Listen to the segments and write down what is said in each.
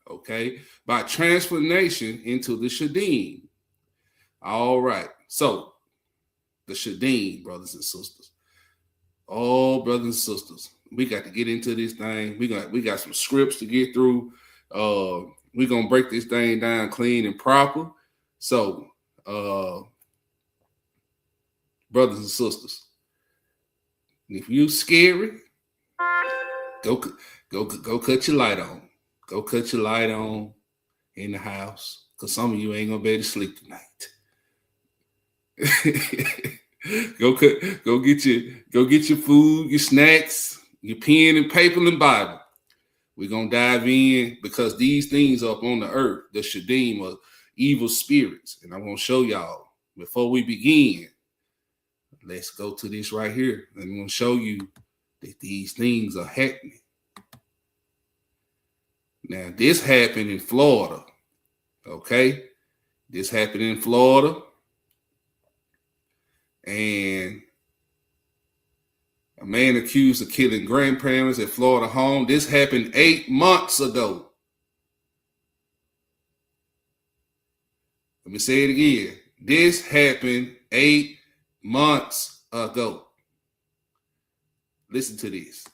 okay, by transformation into the Shedim. All right. So the Shedim, brothers and sisters. Oh, brothers and sisters, we got to get into this thing. We got some scripts to get through. We're gonna break this thing down clean and proper. So, brothers and sisters, if you scary, go cut your light on. Go cut your light on in the house, because some of you ain't gonna be able to sleep tonight. Go get your food, your snacks, your pen and paper and Bible. We're gonna dive in, because these things up on the earth, the Shedim, are evil spirits. And I'm gonna show y'all before we begin. Let's go to this right here. I'm gonna show you that these things are happening. Now, this happened in Florida. Okay? This happened in Florida. And a man accused of killing grandparents at Florida home. This happened 8 months ago. Let me say it again. This happened 8 months ago. Listen to this.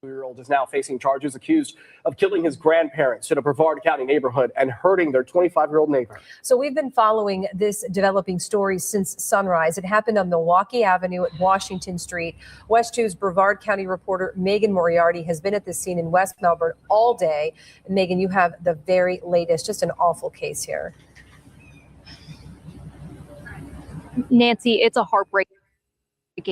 Year-old is now facing charges, accused of killing his grandparents in a Brevard County neighborhood and hurting their 25-year-old neighbor. So we've been following this developing story since sunrise. It happened on Milwaukee Avenue at Washington Street. West 2's Brevard County reporter Megan Moriarty has been at the scene in West Melbourne all day. Megan, you have the very latest. Just an awful case here. Nancy, it's a heartbreaking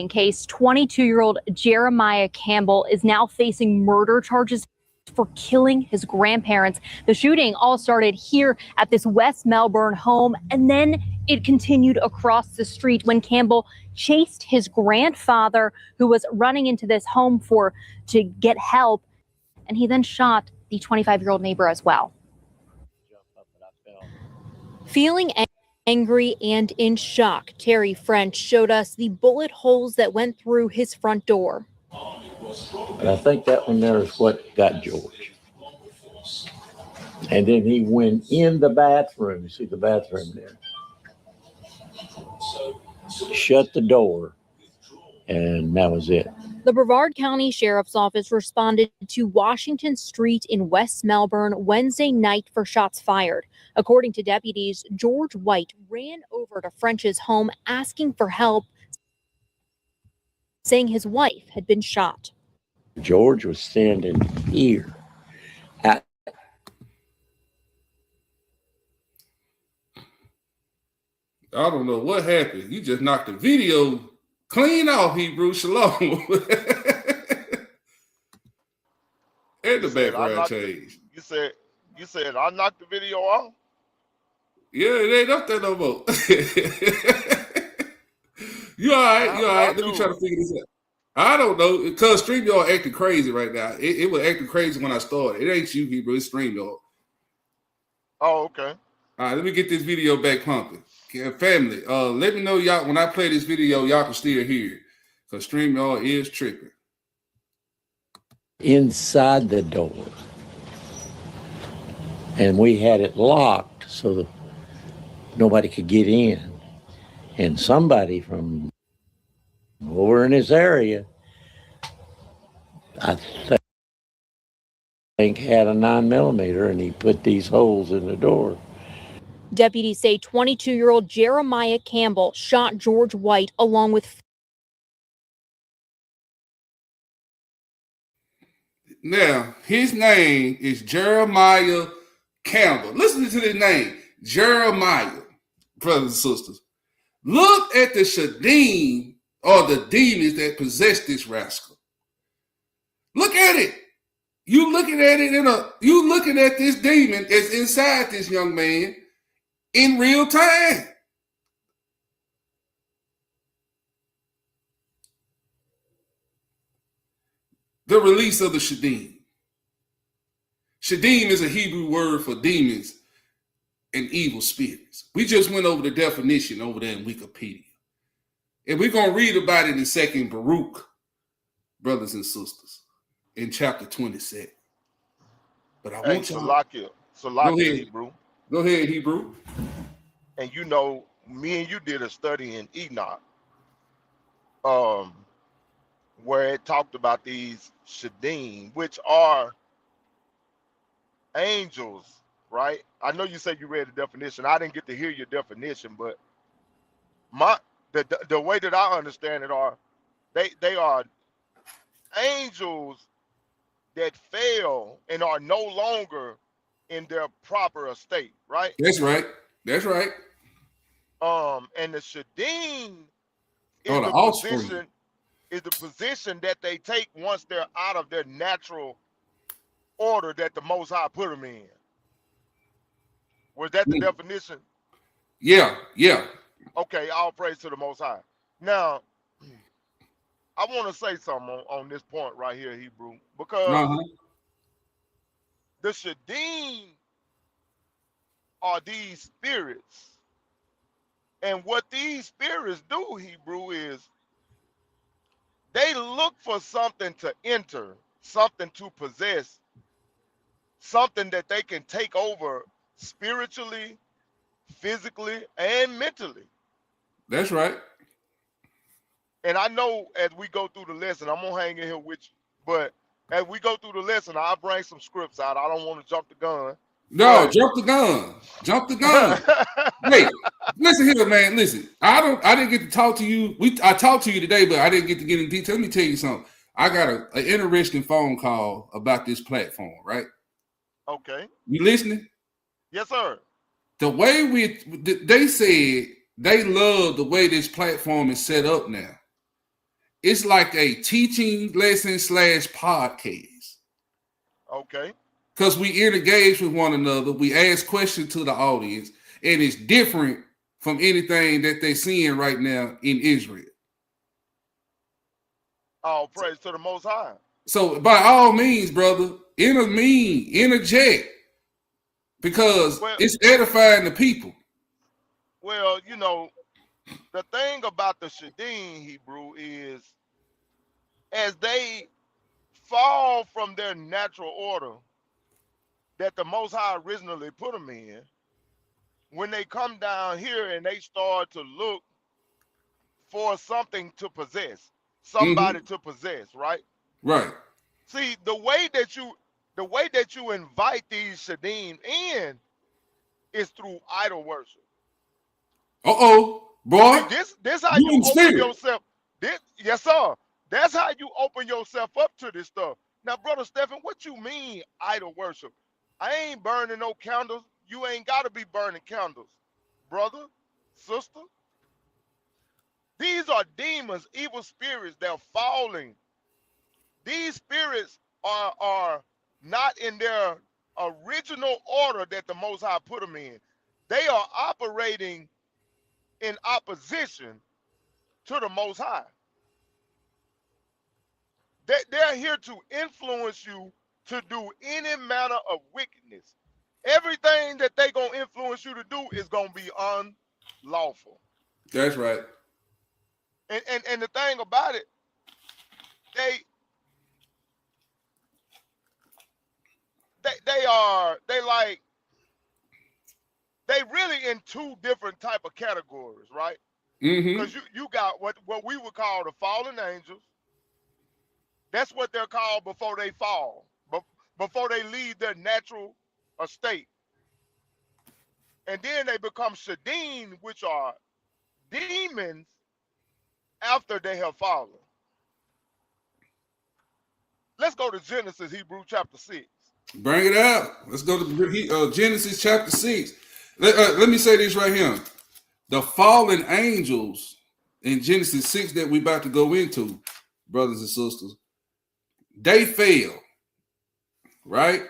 case. 22-year-old Jeremiah Campbell is now facing murder charges for killing his grandparents. The shooting all started here at this West Melbourne home, and then it continued across the street when Campbell chased his grandfather, who was running into this home to get help, and he then shot the 25-year-old neighbor as well. Feeling angry and in shock, Terry French showed us the bullet holes that went through his front door. And I think that one there is what got George. And then he went in the bathroom. You see the bathroom there. Shut the door, and that was it. The Brevard County Sheriff's Office responded to Washington Street in West Melbourne Wednesday night for shots fired. According to deputies, George White ran over to French's home asking for help, saying his wife had been shot. George was standing here. I don't know what happened. You just knocked the video clean off, Hebrew Shalom. And the background change. You said I knocked the video off? Yeah, it ain't up there no more. You all right? You all right? Let me try to figure this out. I don't know, because StreamYard acting crazy right now. It was acting crazy when I started. It ain't you, Hebrew. It's StreamYard. Oh, okay. All right, let me get this video back pumping. Okay, family, let me know, y'all, when I play this video, y'all can still hear it, because StreamYard is tripping. Inside the door. And we had it locked so that nobody could get in. And somebody from over in this area, I think had a 9mm, and he put these holes in the door. Deputies say 22-year-old Jeremiah Campbell shot George White along with. Now, his name is Jeremiah Campbell. Listen to this name, Jeremiah, brothers and sisters. Look at the Shedim, or the demons that possess this rascal. Look at it. You looking at it you looking at this demon that's inside this young man in real time. The release of the Shedim. Shedim is a Hebrew word for demons and evil spirits. We just went over the definition over there in Wikipedia. And we're going to read about it in 2nd Baruch, brothers and sisters, in chapter 27. But I Hey, want y'all. Salakia, Go Salakia, ahead. Hebrew. Go ahead, Hebrew. And you know, me and you did a study in Enoch, um, where it talked about these Shedim, which are angels, right? I know you said you read the definition. I didn't get to hear your definition, but my the way that I understand it are they are angels that fail and are no longer in their proper estate, right? That's right. That's right. And the Shedim Or is the the offspring. position that they take once they're out of their natural order that the Most High put them in. Was that the Mm. definition? Yeah, yeah. Okay, all praise to the Most High. Now, I want to say something on this point right here, Hebrew, because Uh-huh. the Shedim are these spirits. And what these spirits do, Hebrew, is they look for something to enter, something to possess, something that they can take over spiritually, physically, and mentally. That's right. And I know as we go through the lesson, I'm gonna hang in here with you. But as we go through the lesson, I'll bring some scripts out. I don't want to jump the gun. No, But jump the gun. Jump the gun. Hey, listen here, man. Listen, I didn't get to talk to you. I talked to you today, but I didn't get to get in detail. Let me tell you something. I got an interesting phone call about this platform, right? okay. You listening? Yes, sir. The way they said they love the way this platform is set up now. It's like a teaching lesson / podcast. Okay. Because we engage with one another, we ask questions to the audience, and it's different from anything that they're seeing right now in Israel. All praise to the Most High. So, by all means, brother, interject, because Well, it's edifying the people. well, you know, the thing about the Shedim, Hebrew, is as they fall from their natural order that the Most High originally put them in, when they come down here and they start to look for something to possess, somebody Mm-hmm. to possess, right? Right. See, the way that you invite these Shedim in is through idol worship. Boy, See, this how you you in the open spirit. yourself. This, yes, sir. That's how you open yourself up to this stuff. Now, brother Stephen, what you mean idol worship? I ain't burning no candles. You ain't got to be burning candles, brother, sister. These are demons, evil spirits. They're falling. These spirits are not in their original order that the Most High put them in. They are operating in opposition to the Most High. They're here to influence you to do any manner of wickedness. Everything that they gonna influence you to do is gonna be unlawful. That's right. And the thing about it, they they really in two different type of categories, right? Mm-hmm. Because you got what we would call the fallen angels. That's what they're called before they fall, but before they leave their natural estate. And then they become Shedim, which are demons after they have fallen. Let's go to Genesis, Hebrew chapter 6. Bring it out. Let's go to Genesis chapter 6. Let me say this right here. The fallen angels in Genesis 6 that we about to go into, brothers and sisters, they fell, right?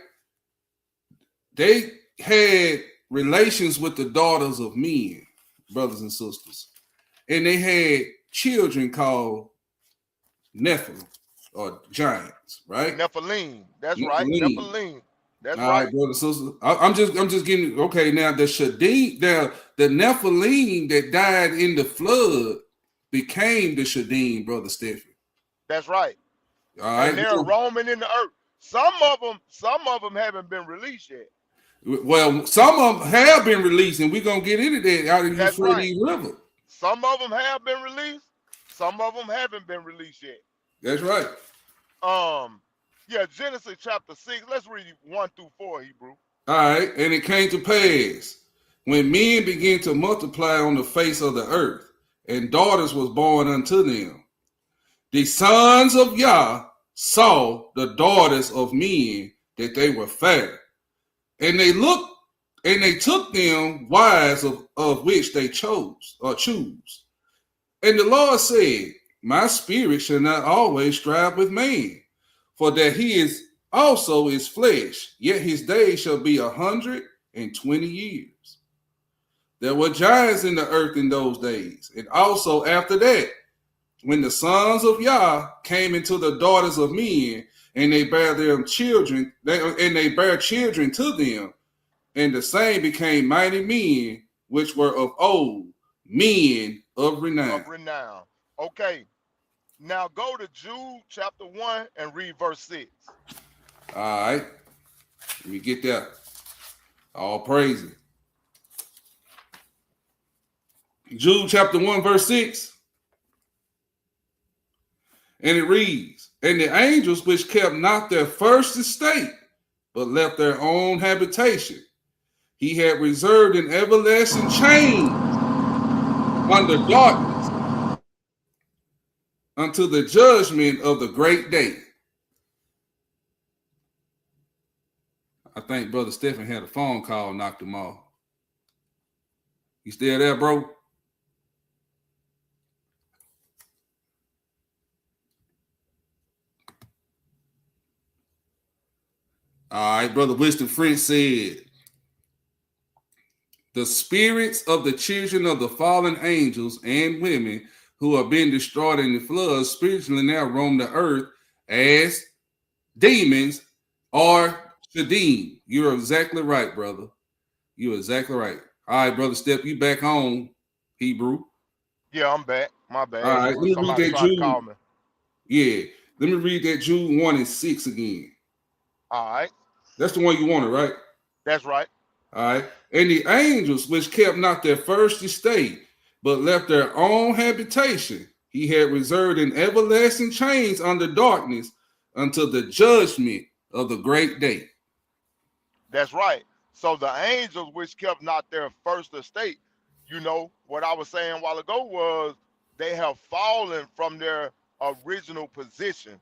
They had relations with the daughters of men, brothers and sisters, and they had children called Nephilim or giants, right? Nephilim. That's right. Nephilim. Nephilim. That's All right. right, brothers and sisters. I'm just getting okay. Now the Shedim, the Nephilim that died in the flood became the Shedim, brother Stephen. That's right. All And right, they're roaming in the earth. Some of them haven't been released yet. Well, some of them have been released, and we're gonna get into that out of That's Euphrates River. Some of them have been released. Some of them haven't been released yet. That's right. Yeah, Genesis chapter 6. Let's read 1 through 4, Hebrew. All right, and it came to pass when men began to multiply on the face of the earth, and daughters was born unto them. The sons of Yah saw the daughters of men that they were fair, and they looked, and they took them wives of which they choose. And the Lord said, my spirit shall not always strive with man, for that he is also his flesh, yet his days shall be 120 years. There were giants in the earth in those days, and also after that, when the sons of Yah came into the daughters of men, and they bear them children, and they bear children to them, and the same became mighty men, which were of old, men of renown. Okay. Now go to Jude chapter 1 and read verse 6. All right. Let me get that. All praise it. Jude chapter 1, verse 6. And it reads, and the angels which kept not their first estate, but left their own habitation, he had reserved in everlasting chains under darkness unto the judgment of the great day. I think Brother Stephen had a phone call and knocked him off. You still there, bro? All right, Brother Winston French said, the spirits of the children of the fallen angels and women who have been destroyed in the flood spiritually now roam the earth as demons or Shedim. You're exactly right, brother. You're exactly right. All right, Brother Step, you back home, Hebrew. Yeah, I'm back. My bad. All right, let me read that Jude. Yeah, let me read that Jude 1 and 6 again. All right. That's the one you wanted, right? That's right. All right. And the angels which kept not their first estate, but left their own habitation, he had reserved in everlasting chains under darkness until the judgment of the great day. That's right. So the angels which kept not their first estate, you know, what I was saying a while ago was they have fallen from their original position.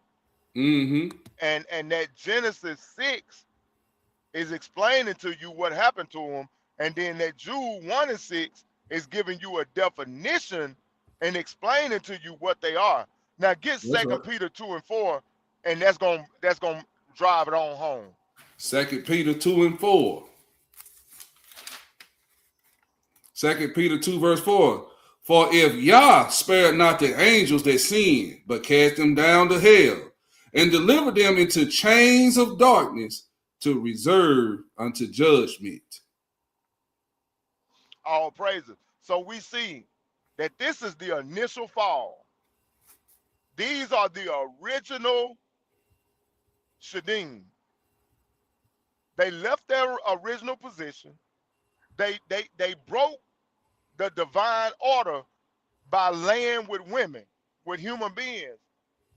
Mm-hmm. And that Genesis 6 is explaining to you what happened to them. And then that Jude 1 and 6 is giving you a definition and explaining to you what they are. Now get 2 Peter 2 and 4, and that's gonna drive it on home. 2 Peter 2 and 4. 2 Peter 2 verse 4. For if Yah spared not the angels that sinned, but cast them down to hell, and delivered them into chains of darkness to reserve unto judgment. All praises. So we see that this is the initial fall. These are the original Shedim. They left their original position. They broke the divine order by laying with women, with human beings,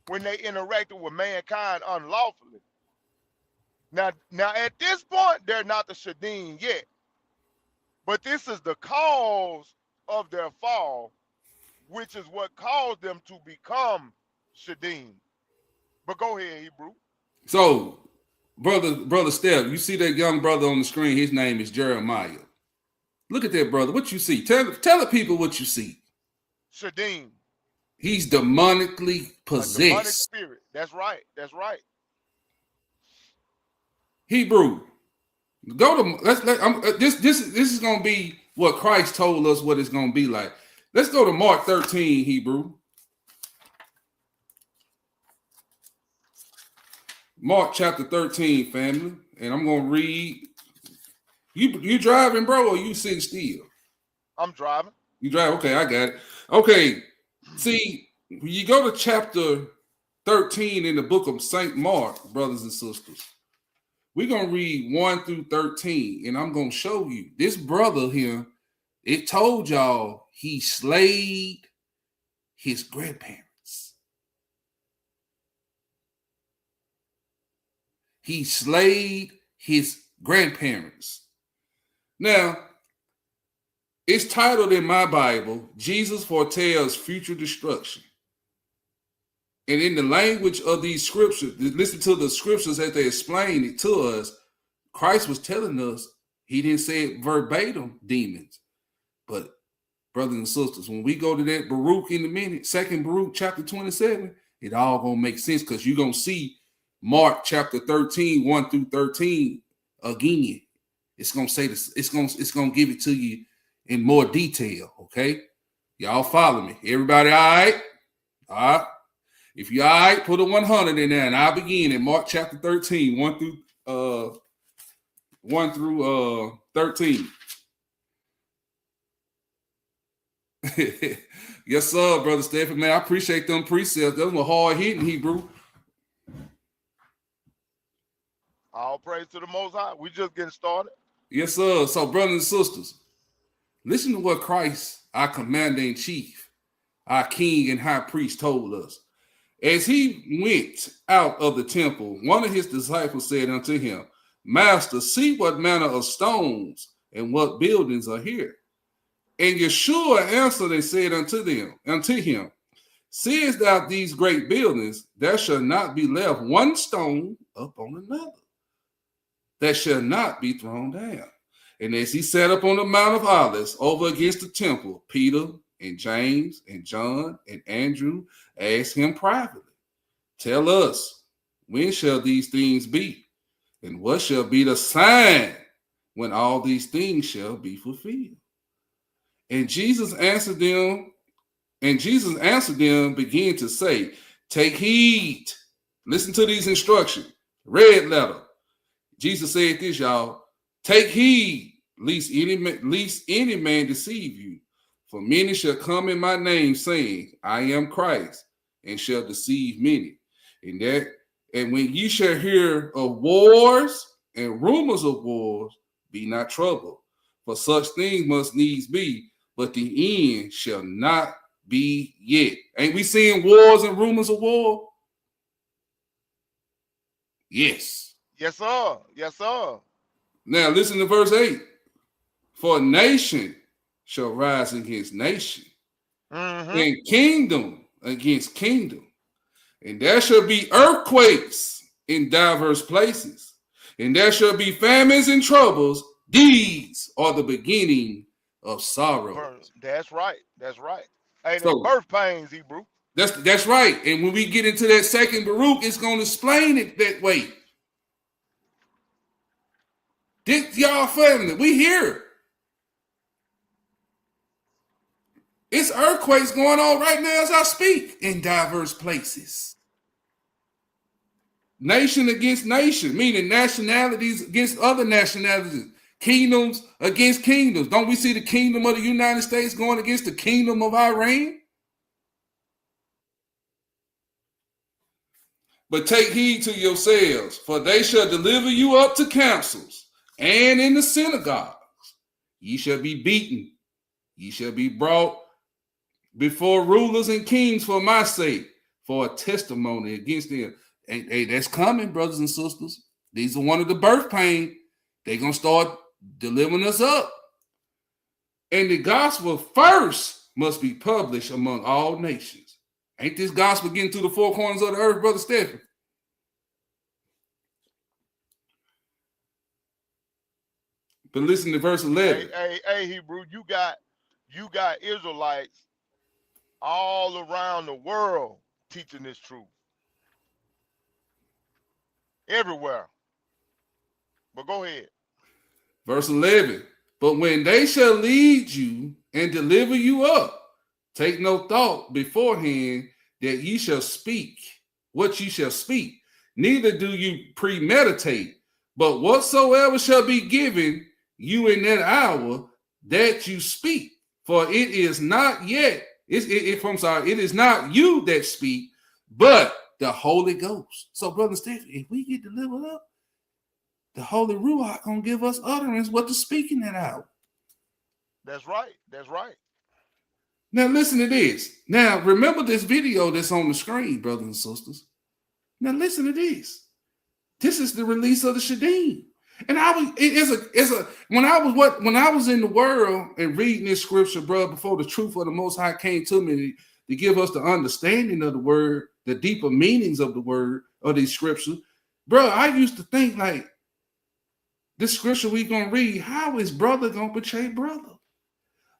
when they interacted with mankind unlawfully. Now at this point, they're not the Shedim yet. But this is the cause of their fall, which is what caused them to become Shedim. But go ahead, Hebrew. So, brother Steph, you see that young brother on the screen? His name is Jeremiah. Look at that brother. What you see? Tell the people what you see. Shedim. He's demonically possessed. A demonic spirit. That's right. That's right. Hebrew. Go to this is gonna be what Christ told us what it's gonna be like. Let's go to Mark 13, Hebrew. Mark chapter 13, family, and I'm gonna read. You driving, bro, or you sitting still? I'm driving. You drive? Okay, I got it. Okay, see, when you go to chapter 13 in the book of St. Mark, brothers and sisters. We're going to read 1 through 13, and I'm going to show you. This brother here, it told y'all he slayed his grandparents. He slayed his grandparents. Now, it's titled in my Bible, Jesus Foretells Future Destruction. And in the language of these scriptures, listen to the scriptures as they explain it to us. Christ was telling us, he didn't say it verbatim, demons. But brothers and sisters, when we go to that Baruch in a minute, 2nd Baruch chapter 27, it all gonna make sense because you're gonna see Mark chapter 13, 1 through 13 again. It's gonna say this, it's gonna give it to you in more detail. Okay, y'all follow me? Everybody all right? All right. If you're all right, put a 100 in there, and I'll begin in Mark chapter 13, 1 through 13. Yes, sir, brother Stephen. Man, I appreciate them precepts. That was a hard hitting Hebrew. All praise to the Most High. We just getting started. Yes, sir. So, brothers and sisters, listen to what Christ, our commander-in-chief, our king and high priest, told us. As he went out of the temple, one of his disciples said unto him, Master, see what manner of stones and what buildings are here. And Yeshua answered and said unto him, seest thou these great buildings? There shall not be left one stone upon another that shall not be thrown down. And as he sat up on the Mount of Olives over against the temple, Peter and James and John and Andrew asked him privately, tell us, when shall these things be? And what shall be the sign when all these things shall be fulfilled? And Jesus answered them, began to say, take heed. Listen to these instructions. Red letter. Jesus said this, y'all. Take heed, lest any man deceive you. For many shall come in my name, saying, I am Christ, and shall deceive many. And when ye shall hear of wars and rumors of wars, be not troubled. For such things must needs be, but the end shall not be yet. Ain't we seeing wars and rumors of war? Yes. Yes, sir. Yes, sir. Now listen to verse 8. For nation shall rise against nation, and kingdom against kingdom. And there shall be earthquakes in diverse places, and there shall be famines and troubles. These are the beginning of sorrow. That's right. That's right. Hey, So, birth pains, Hebrew. That's right. And when we get into that 2nd Baruch, it's going to explain it that way. This, y'all family, we here. It's earthquakes going on right now as I speak in diverse places. Nation against nation, meaning nationalities against other nationalities, kingdoms against kingdoms. Don't we see the kingdom of the United States going against the kingdom of Iran? But take heed to yourselves, for they shall deliver you up to councils, and in the synagogues ye shall be beaten. Ye shall be brought before rulers and kings for my sake, for a testimony against them. Hey, that's coming, brothers and sisters. These are one of the birth pain. They're going to start delivering us up. And the gospel first must be published among all nations. Ain't this gospel getting to the four corners of the earth, Brother Stephen? But listen to verse 11. Hey, Hebrew, you got Israelites all around the world teaching this truth. Everywhere. But go ahead. Verse 11. But when they shall lead you and deliver you up, take no thought beforehand that ye shall speak what ye shall speak. Neither do you premeditate, but whatsoever shall be given you in that hour that you speak. For it is not yet, it is not you that speak, but the Holy Ghost. So, Brother Stephen, if we get delivered up, the Holy Ruach gonna give us utterance what to speaking it out. That's right. That's right. Now listen to this. Now remember this video that's on the screen, brothers and sisters. Now listen to this. This is the release of the Shedim. And when I was in the world and reading this scripture, bro, before the truth of the Most High came to me to give us the understanding of the word, the deeper meanings of the word of these scriptures, bro, I used to think like, this scripture we gonna read, how is brother gonna betray brother?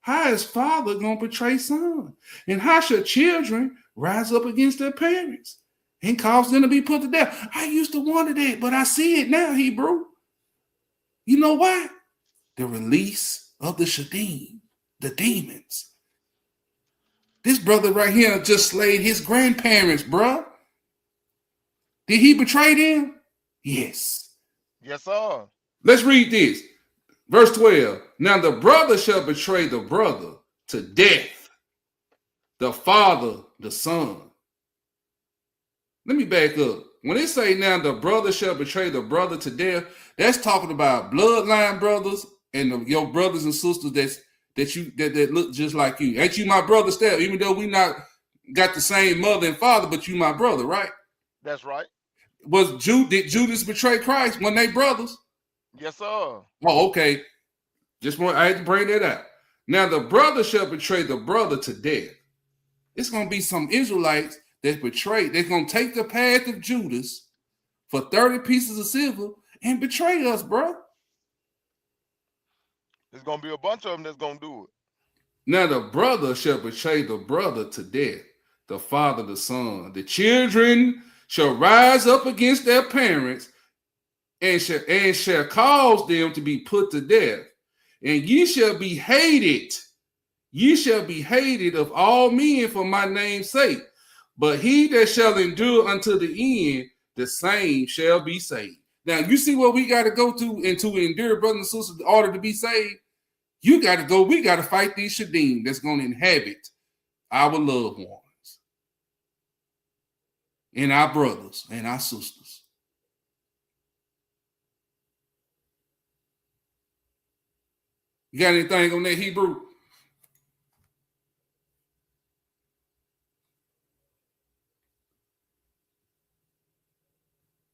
How is father gonna betray son? And how should children rise up against their parents and cause them to be put to death? I used to wonder that, but I see it now, Hebrew. You know why? The release of the Shedim, the demons. This brother right here just slayed his grandparents, bro. Did he betray them? Yes. Yes, sir. Let's read this. Verse 12. Now the brother shall betray the brother to death, the father, the son. Let me back up. When they say now the brother shall betray the brother to death, that's talking about bloodline brothers and your brothers and sisters that look just like you. Ain't you my brother still? Even though we not got the same mother and father, but you my brother, right? That's right. Did Judas betray Christ when they brothers? Yes, sir. Oh, okay. I had to bring that out. Now the brother shall betray the brother to death. It's gonna be some Israelites that betray. They're gonna take the path of Judas for 30 pieces of silver and betray us, bro. There's gonna be a bunch of them that's gonna do it. Now the brother shall betray the brother to death, the father, the son. The children shall rise up against their parents and shall cause them to be put to death. And ye shall be hated. Ye shall be hated of all men for my name's sake. But he that shall endure unto the end, the same shall be saved. Now, you see what we got to go to and to endure, brothers and sisters, in order to be saved? You got to go. We got to fight these Shedim that's going to inhabit our loved ones and our brothers and our sisters. You got anything on that, Hebrew?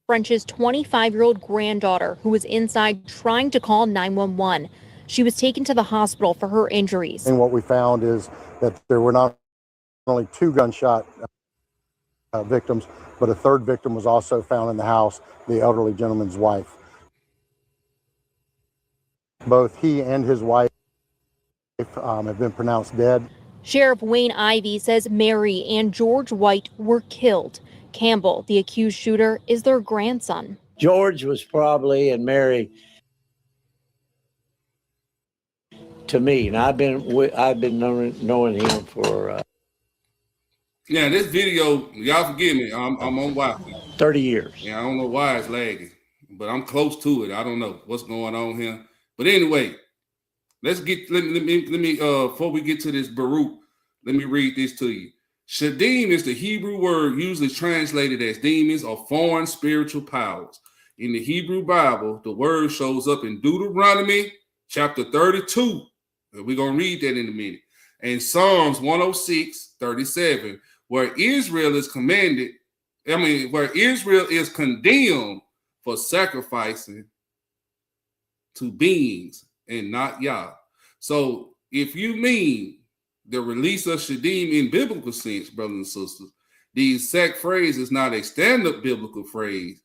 French's 25-year-old granddaughter, who was inside trying to call 911. She was taken to the hospital for her injuries. And what we found is that there were not only 2 gunshot victims, but a third victim was also found in the house, the elderly gentleman's wife. Both he and his wife have been pronounced dead. Sheriff Wayne Ivey says Mary and George White were killed. Campbell, the accused shooter, is their grandson. George was probably, and Mary, to me, and I've been knowing him for Yeah, this video, y'all forgive me, I'm on Wi-Fi. 30 years. Yeah, I don't know why it's lagging, but I'm close to it. I don't know what's going on here. But anyway, let me before we get to this Baruch, let me read this to you. Shedim is the Hebrew word usually translated as demons or foreign spiritual powers. In the Hebrew Bible, the word shows up in Deuteronomy chapter 32. We're going to read that in a minute. And Psalms 106:37, where Israel is where Israel is condemned for sacrificing to beings and not Yah. So if you mean the release of Shedim in biblical sense, brothers and sisters, the exact phrase is not a standard biblical phrase.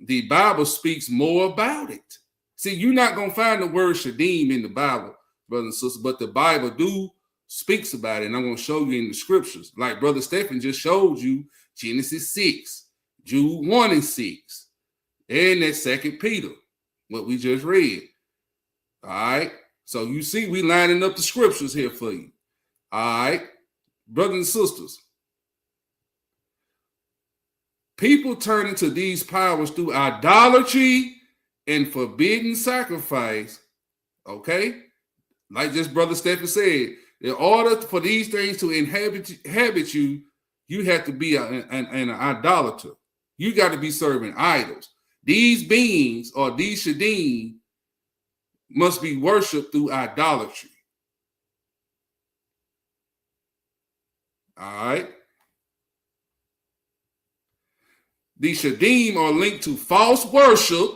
The Bible speaks more about it. See, you're not going to find the word Shedim in the Bible, brothers and sisters, but the Bible speaks about it, and I'm going to show you in the scriptures. Like Brother Stephen just showed you Genesis 6, Jude 1 and 6, and that 2 Peter, what we just read. All right? So you see, we lining up the scriptures here for you. All right, brothers and sisters, people turning to these powers through idolatry and forbidden sacrifice, okay? Like just Brother Stephen said, in order for these things to inhabit you, you have to be an idolater. You got to be serving idols. These beings or these Shedim must be worshipped through idolatry. All right. The Shedim are linked to false worship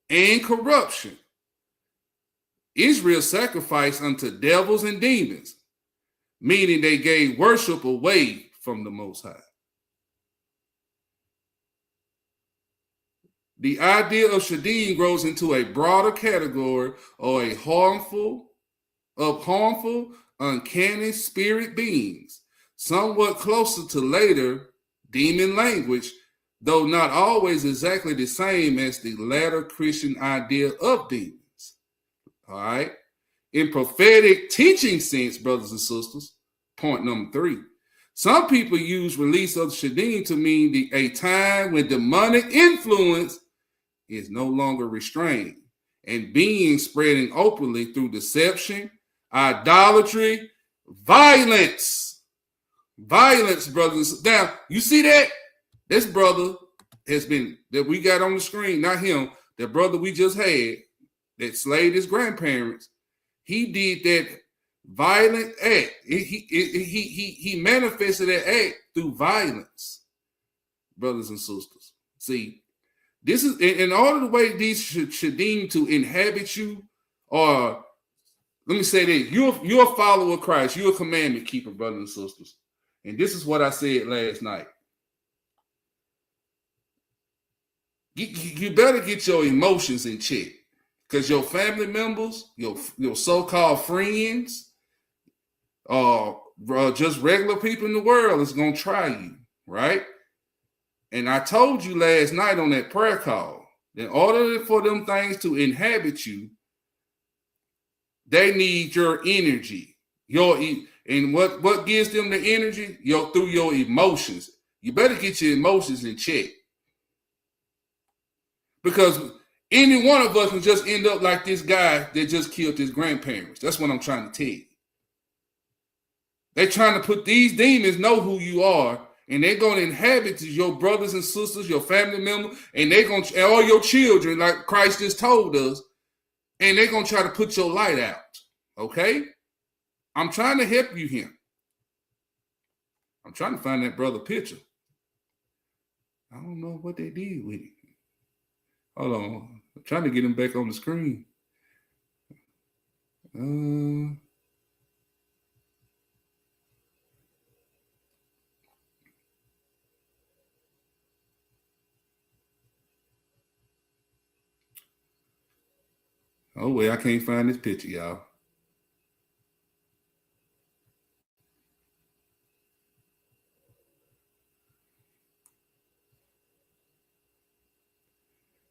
and corruption. Israel sacrificed unto devils and demons, meaning they gave worship away from the Most High. The idea of Shedim grows into a broader category or a harmful, uncanny spirit beings, somewhat closer to later demon language, though not always exactly the same as the latter Christian idea of demons. All right. In prophetic teaching sense, brothers and sisters, point number 3. Some people use release of Shedim to mean a time when demonic influence is no longer restrained and beings spreading openly through deception, idolatry, violence. Violence, brothers. Now, you see that? This brother has been, that we got on the screen, not him, the brother we just had that slayed his grandparents. He did that violent act. He manifested that act through violence, brothers and sisters. See, this is in order the way these Shedim to inhabit you, or let me say this: you're a follower of Christ, you're a commandment keeper, brothers and sisters. And this is what I said last night. You better get your emotions in check, because your family members, your so-called friends, just regular people in the world is gonna try you, right? And I told you last night on that prayer call, in order for them things to inhabit you, they need your energy. And what gives them the energy? Through your emotions. You better get your emotions in check. Because any one of us can just end up like this guy that just killed his grandparents. That's what I'm trying to tell you. They're trying to put these demons know who you are, and they're going to inhabit your brothers and sisters, your family members, and they're going to, all your children, like Christ just told us, and they're going to try to put your light out. Okay? I'm trying to help you here. I'm trying to find that brother picture. I don't know what they did with it. Hold on. I'm trying to get him back on the screen. Oh, wait, I can't find this picture, y'all.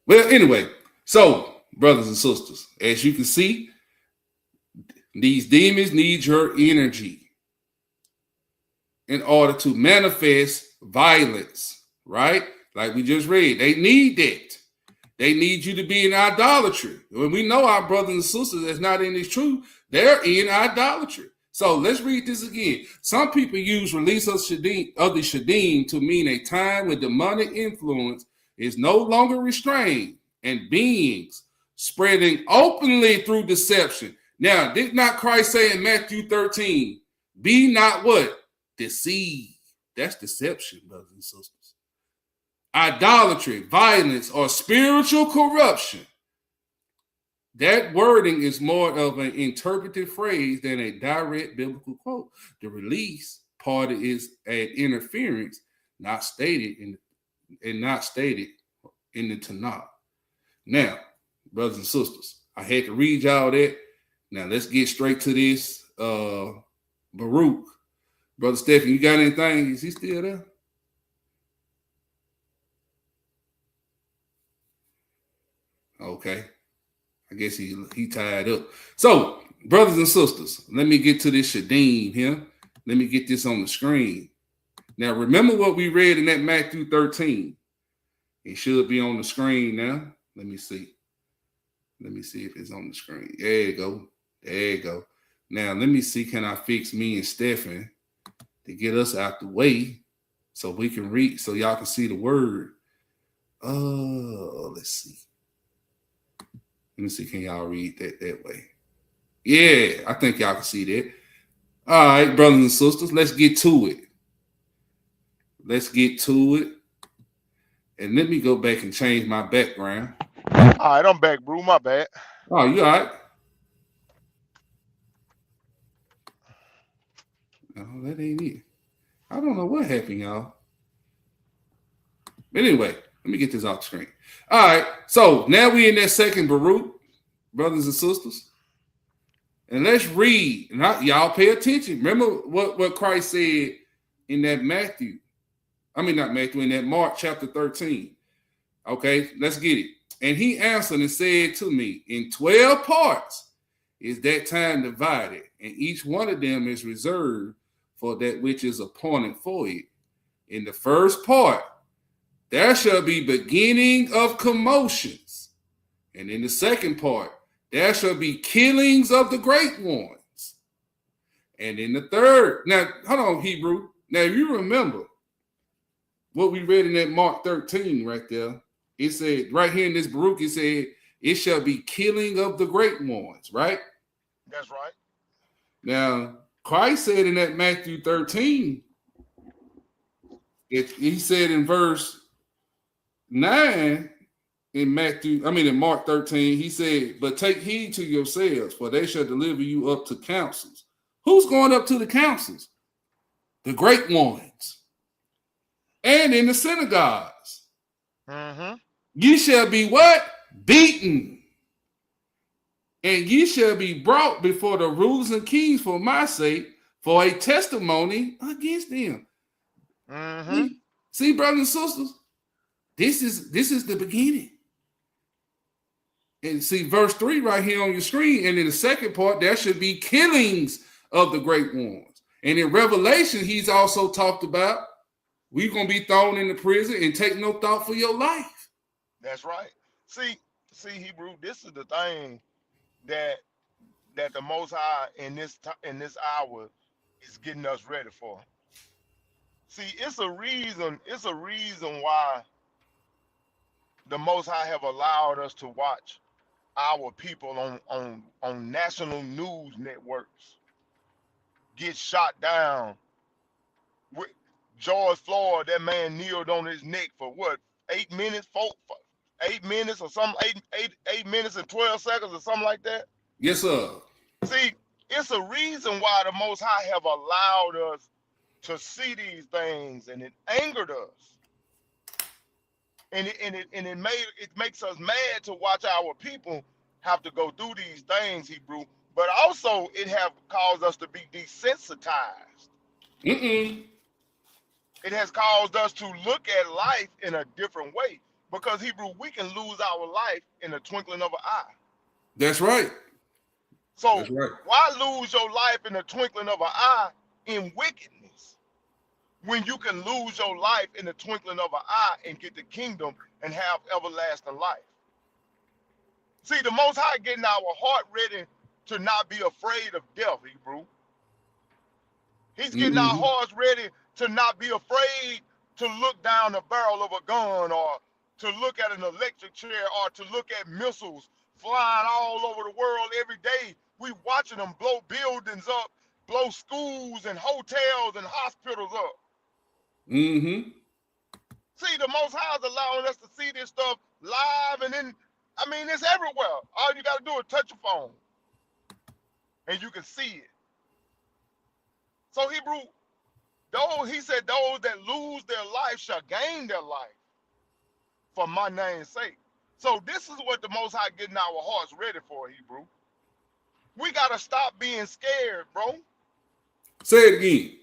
Well, anyway, so, brothers and sisters, as you can see, these demons need your energy in order to manifest violence, right? Like we just read, they need that. They need you to be in idolatry. When we know our brothers and sisters that's not in this truth, they're in idolatry. So let's read this again. Some people use release of the Shedim to mean a time when demonic influence is no longer restrained and beings spreading openly through deception. Now, did not Christ say in Matthew 13, be not what? Deceived. That's deception, brothers and sisters. Idolatry, violence, or spiritual corruption. That wording is more of an interpretive phrase than a direct biblical quote. The release part is an interference not stated in the Tanakh. Now, brothers and sisters, I had to read y'all that. Now let's get straight to this. Baruch, brother Stephen, you got anything? Is he still there? Okay. I guess he tied up. So, brothers and sisters, let me get to this Shedim here. Let me get this on the screen. Now, remember what we read in that Matthew 13. It should be on the screen now. Let me see. Let me see if it's on the screen. There you go. There you go. Now, let me see, can I fix me and Stephen to get us out the way? so we can read, so y'all can see the word. Let's see. Let me see. Can y'all read that way? Yeah, I think y'all can see that. All right, brothers and sisters, let's get to it. Let's get to it. And let me go back and change my background. All right, I'm back, bro. My bad. Oh, you all right? No, that ain't it. I don't know what happened, y'all. Anyway, let me get this off the screen. All right, so now we in that second Baruch, brothers and sisters. And let's read. And y'all pay attention. Remember what Christ said in that Matthew. In that Mark chapter 13. Okay, let's get it. And he answered and said to me, in 12 parts is that time divided, and each one of them is reserved for that which is appointed for it. In the first part, there shall be beginning of commotions. And in the second part, there shall be killings of the great ones. And in the third, now, hold on, Hebrew. Now, you remember what we read in that Mark 13 right there. It said, right here in this Baruch, it said, it shall be killing of the great ones, right? That's right. Now, Christ said in that Matthew 13, he said in verse 9, in Mark 13, he said, but take heed to yourselves, for they shall deliver you up to councils. Who's going up to the councils? The great ones. And in the synagogues. Mm-hmm. Ye shall be what? Beaten. And ye shall be brought before the rulers and kings for my sake, for a testimony against them. Mm-hmm. See, brothers and sisters, this is the beginning. And see verse 3 right here on your screen. And in the second part, there should be killings of the great ones. And in Revelation, he's also talked about we're going to be thrown into prison and take no thought for your life. That's right. See, Hebrew, this is the thing that the Most High in this hour is getting us ready for. See, it's a reason why the Most High have allowed us to watch our people on national news networks get shot down. With George Floyd, that man kneeled on his neck for what, 8 minutes, 8 minutes or something, 8 minutes and 12 seconds or something like that. Yes, sir. See, it's a reason why the Most High have allowed us to see these things, and it angered us. And it makes us mad to watch our people have to go through these things, Hebrew. But also it have caused us to be desensitized. Mm-mm. It has caused us to look at life in a different way. Because Hebrew, we can lose our life in the twinkling of an eye. That's right. So That's right. why lose your life in the twinkling of an eye in wickedness, when you can lose your life in the twinkling of an eye and get the kingdom and have everlasting life? See, the Most High getting our heart ready to not be afraid of death, Hebrew. He's getting our hearts ready to not be afraid to look down the barrel of a gun, or to look at an electric chair, or to look at missiles flying all over the world every day. We watching them blow buildings up, blow schools and hotels and hospitals up. Mm-hmm. See, the Most High is allowing us to see this stuff live, and then, it's everywhere. All you got to do is touch your phone, and you can see it. So, Hebrew, he said, those that lose their life shall gain their life for my name's sake. So this is what the Most High getting our hearts ready for, Hebrew. We got to stop being scared, bro. Say it again.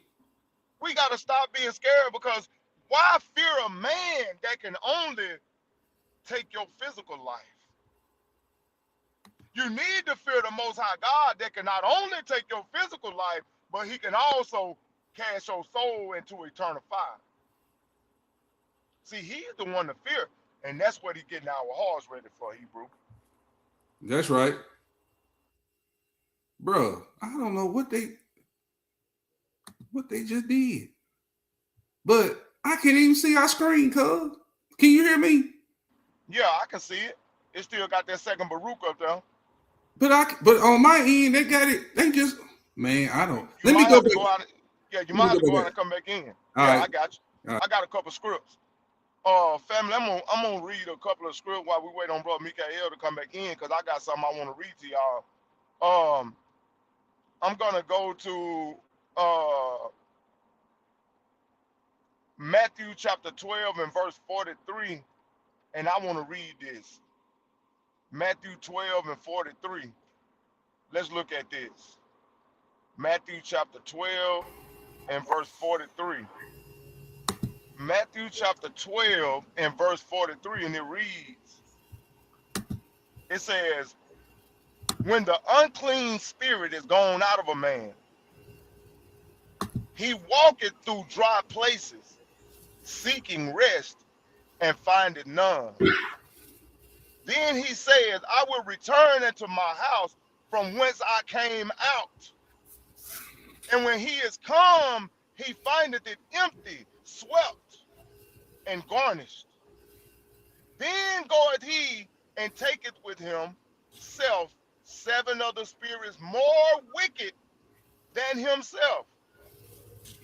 We got to stop being scared, because why fear a man that can only take your physical life? You need to fear the Most High God that can not only take your physical life, but he can also cast your soul into eternal fire. See, he's the one to fear, and that's what he's getting our hearts ready for, Hebrew. That's right. Bro, I don't know what they just did. But I can't even see our screen, cuz. Can you hear me? Yeah, I can see it. It still got that second Baruch up there. But on my end, they got it. They just, man, I don't. You Let me might go have to back. go out. Yeah, you Let me might have go to go back out there. and come back in. All Yeah, right. I got you. All right. I got a couple scripts. Family, I'm gonna read a couple of scripts while we wait on Brother Mikael to come back in, because I got something I want to read to y'all. I'm gonna go to Matthew chapter 12 and verse 43, and I want to read this. Matthew 12 and 43. Let's look at this. Matthew chapter 12 and verse 43. Matthew chapter 12 and verse 43, and it reads, it says, when the unclean spirit is gone out of a man, he walketh through dry places, seeking rest, and findeth none. Then he says, I will return into my house from whence I came out. And when he is come, he findeth it empty, swept, and garnished. Then goeth he and taketh with himself 7 other spirits more wicked than himself,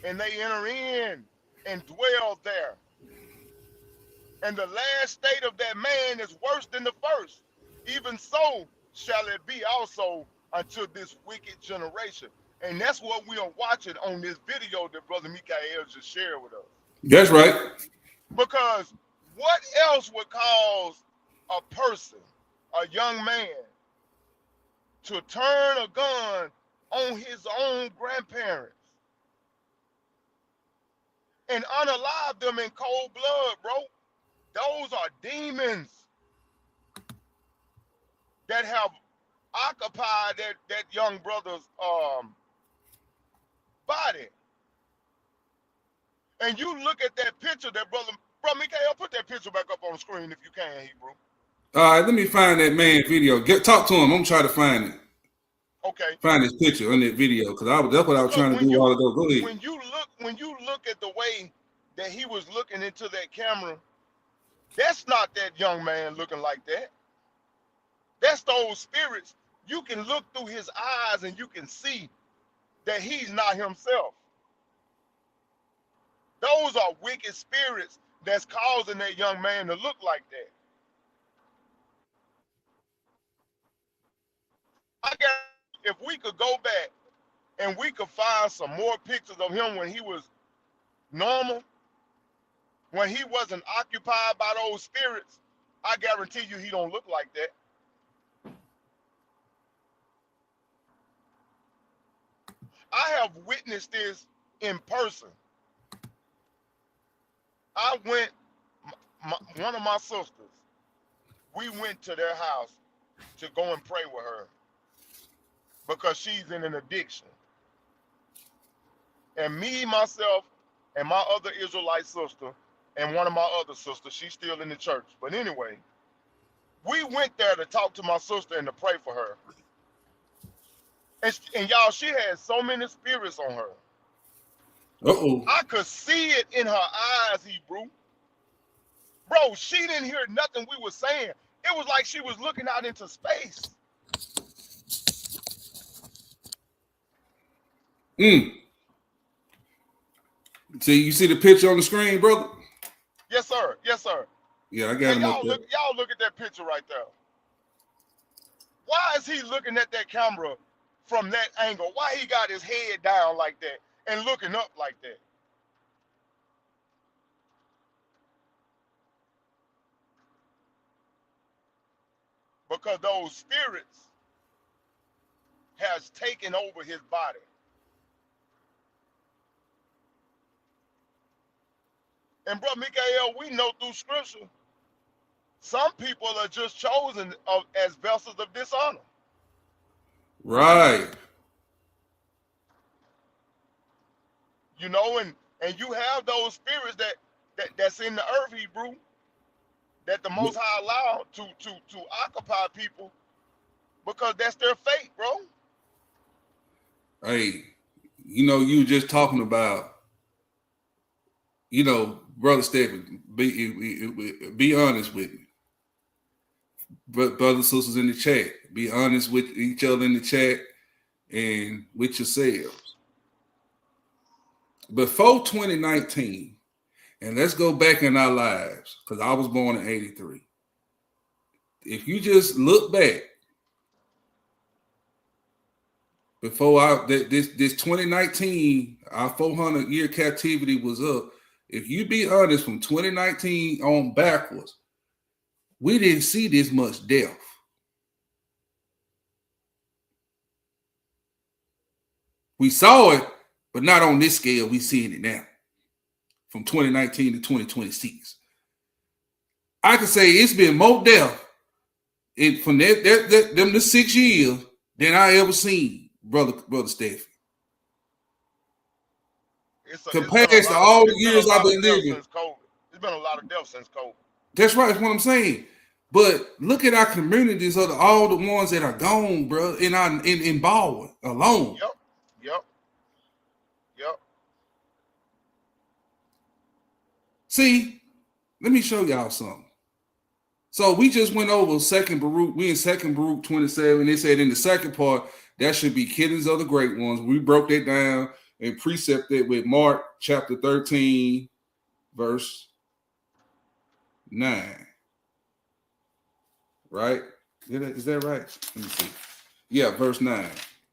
and they enter in and dwell there. And the last state of that man is worse than the first. Even so shall it be also unto this wicked generation. And that's what we are watching on this video that Brother Mikael just shared with us. That's right. Because what else would cause a person, a young man, to turn a gun on his own grandparents and unalive them in cold blood, bro? Those are demons that have occupied that young brother's body. And you look at that picture that brother Mikael, put that picture back up on the screen if you can, Hebrew. All right, let me find that man video. Talk to him. I'm trying to find it. Okay. Find his picture on that video, because that's what I was trying to do a while ago. Go ahead. When you look at the way that he was looking into that camera, that's not that young man looking like that. That's those spirits. You can look through his eyes and you can see that he's not himself. Those are wicked spirits that's causing that young man to look like that. I guess if we could go back and we could find some more pictures of him when he was normal, when he wasn't occupied by those spirits, I guarantee you he don't look like that. I have witnessed this in person. I went, one of my sisters, we went to their house to go and pray with her because she's in an addiction. And me, myself, and my other Israelite sister, and one of my other sisters, she's still in the church. But anyway, we went there to talk to my sister and to pray for her. And y'all, she had so many spirits on her. Uh-oh. I could see it in her eyes, Hebrew. Bro, she didn't hear nothing we were saying. It was like she was looking out into space. See, you see the picture on the screen, brother? Yes, sir. Yes, sir. Yeah, I got him up there. Y'all look at that picture right there. Why is he looking at that camera from that angle? Why he got his head down like that and looking up like that? Because those spirits has taken over his body. And brother Mikael, we know through scripture, some people are just chosen as vessels of dishonor. Right. You know, and you have those spirits that's in the earth, Hebrew, that the Most High allowed to occupy people because that's their fate, bro. Hey, you were just talking about, Brother Stephen, be honest with me. Brothers and sisters in the chat, be honest with each other in the chat and with yourselves. Before 2019, and let's go back in our lives, because I was born in 83. If you just look back, before this 2019, our 400-year captivity was up. If you be honest, from 2019 on backwards, we didn't see this much death. We saw it, but not on this scale. We seeing it now. From 2019 to 2026. I can say it's been more death from them the 6 years than I ever seen, brother Stephen. Compared to all the years I've been living. There's been a lot of deaths since COVID. That's right. That's what I'm saying. But look at our communities of all the ones that are gone, bro, in Baldwin alone. Yep. See, let me show y'all something. So we just went over second Baruch. We in second Baruch 27. They said in the second part, that should be killings of the great ones. We broke that down and precepted with Mark chapter 13, verse 9. Right? Is that right? Let me see. Yeah, verse 9.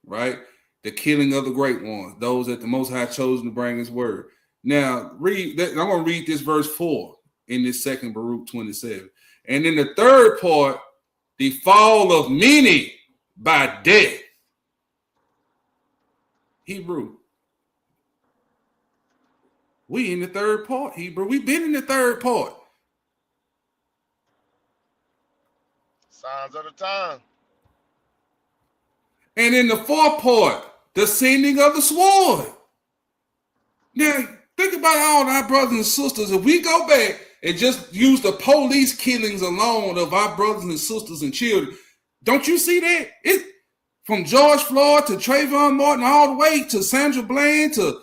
Right? The killing of the great ones, those that the Most High chosen to bring his word. Now, read that. I'm going to read this verse 4 in this second Baruch 27. And in the third part, the fall of many by death. Hebrew. We in the third part, Hebrew. We've been in the third part. Signs of the time. And in the fourth part, the sending of the sword. Now, think about all our brothers and sisters. If we go back and just use the police killings alone of our brothers and sisters and children, don't you see that? It from George Floyd to Trayvon Martin all the way to Sandra Bland to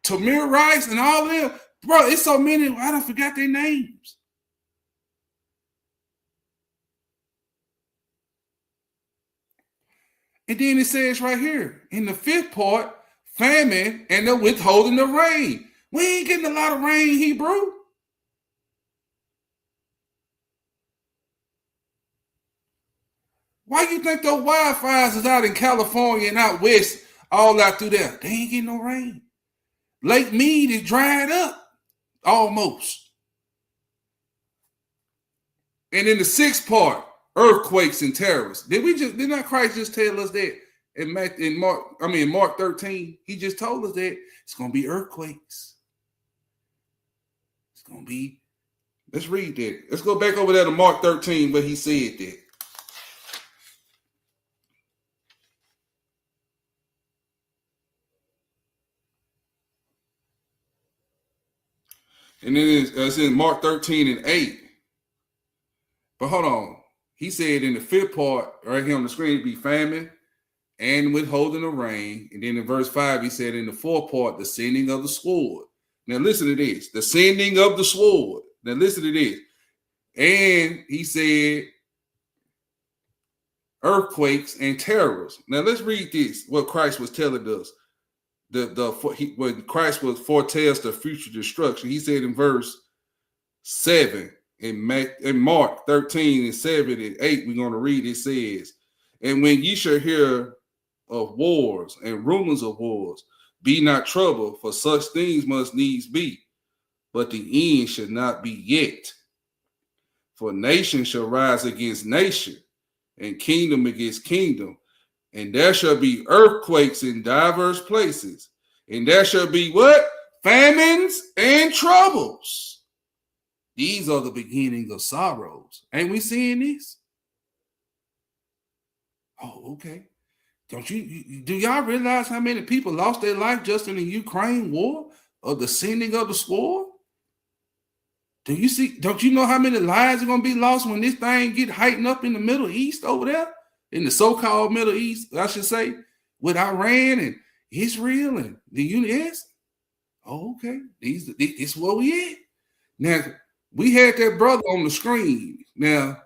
Tamir Rice and all of them. Bro, it's so many, I don't forget their names. And then it says right here, in the fifth part, famine and the withholding of rain. We ain't getting a lot of rain, Hebrew. Why you think those wildfires is out in California and out west, all out through there? They ain't getting no rain. Lake Mead is dried up, almost. And in the sixth part, earthquakes and terrors. Did not Christ just tell us that in Mark 13? He just told us that it's gonna be earthquakes. It's gonna be. Let's read that. Let's go back over there to Mark 13 where he said that. And then it's in Mark 13 and 8. But hold on. He said in the fifth part, right here on the screen, it'd be famine and withholding of rain. And then in verse 5, he said in the fourth part, the sending of the sword. Now listen to this. The sending of the sword. Now listen to this. And he said earthquakes and terrors. Now let's read this, what Christ was telling us. When Christ was foretells the future destruction, he said in verse 7, in Mark 13 and 7 and 8, we're going to read, it says, and when ye shall hear of wars and rumors of wars, be not troubled, for such things must needs be, but the end shall not be yet. For nation shall rise against nation, and kingdom against kingdom, and there shall be earthquakes in diverse places, and there shall be what? Famines and troubles. These are the beginning of sorrows. Ain't we seeing this? Oh, okay. Do y'all realize how many people lost their life just in the Ukraine war or the sending of the sword? Don't you know how many lives are going to be lost when this thing get heightened up in the Middle East over there? In the so-called Middle East, I should say, with Iran and Israel and the U.S. Oh, okay, this where we at. Now, we had that brother on the screen. Now,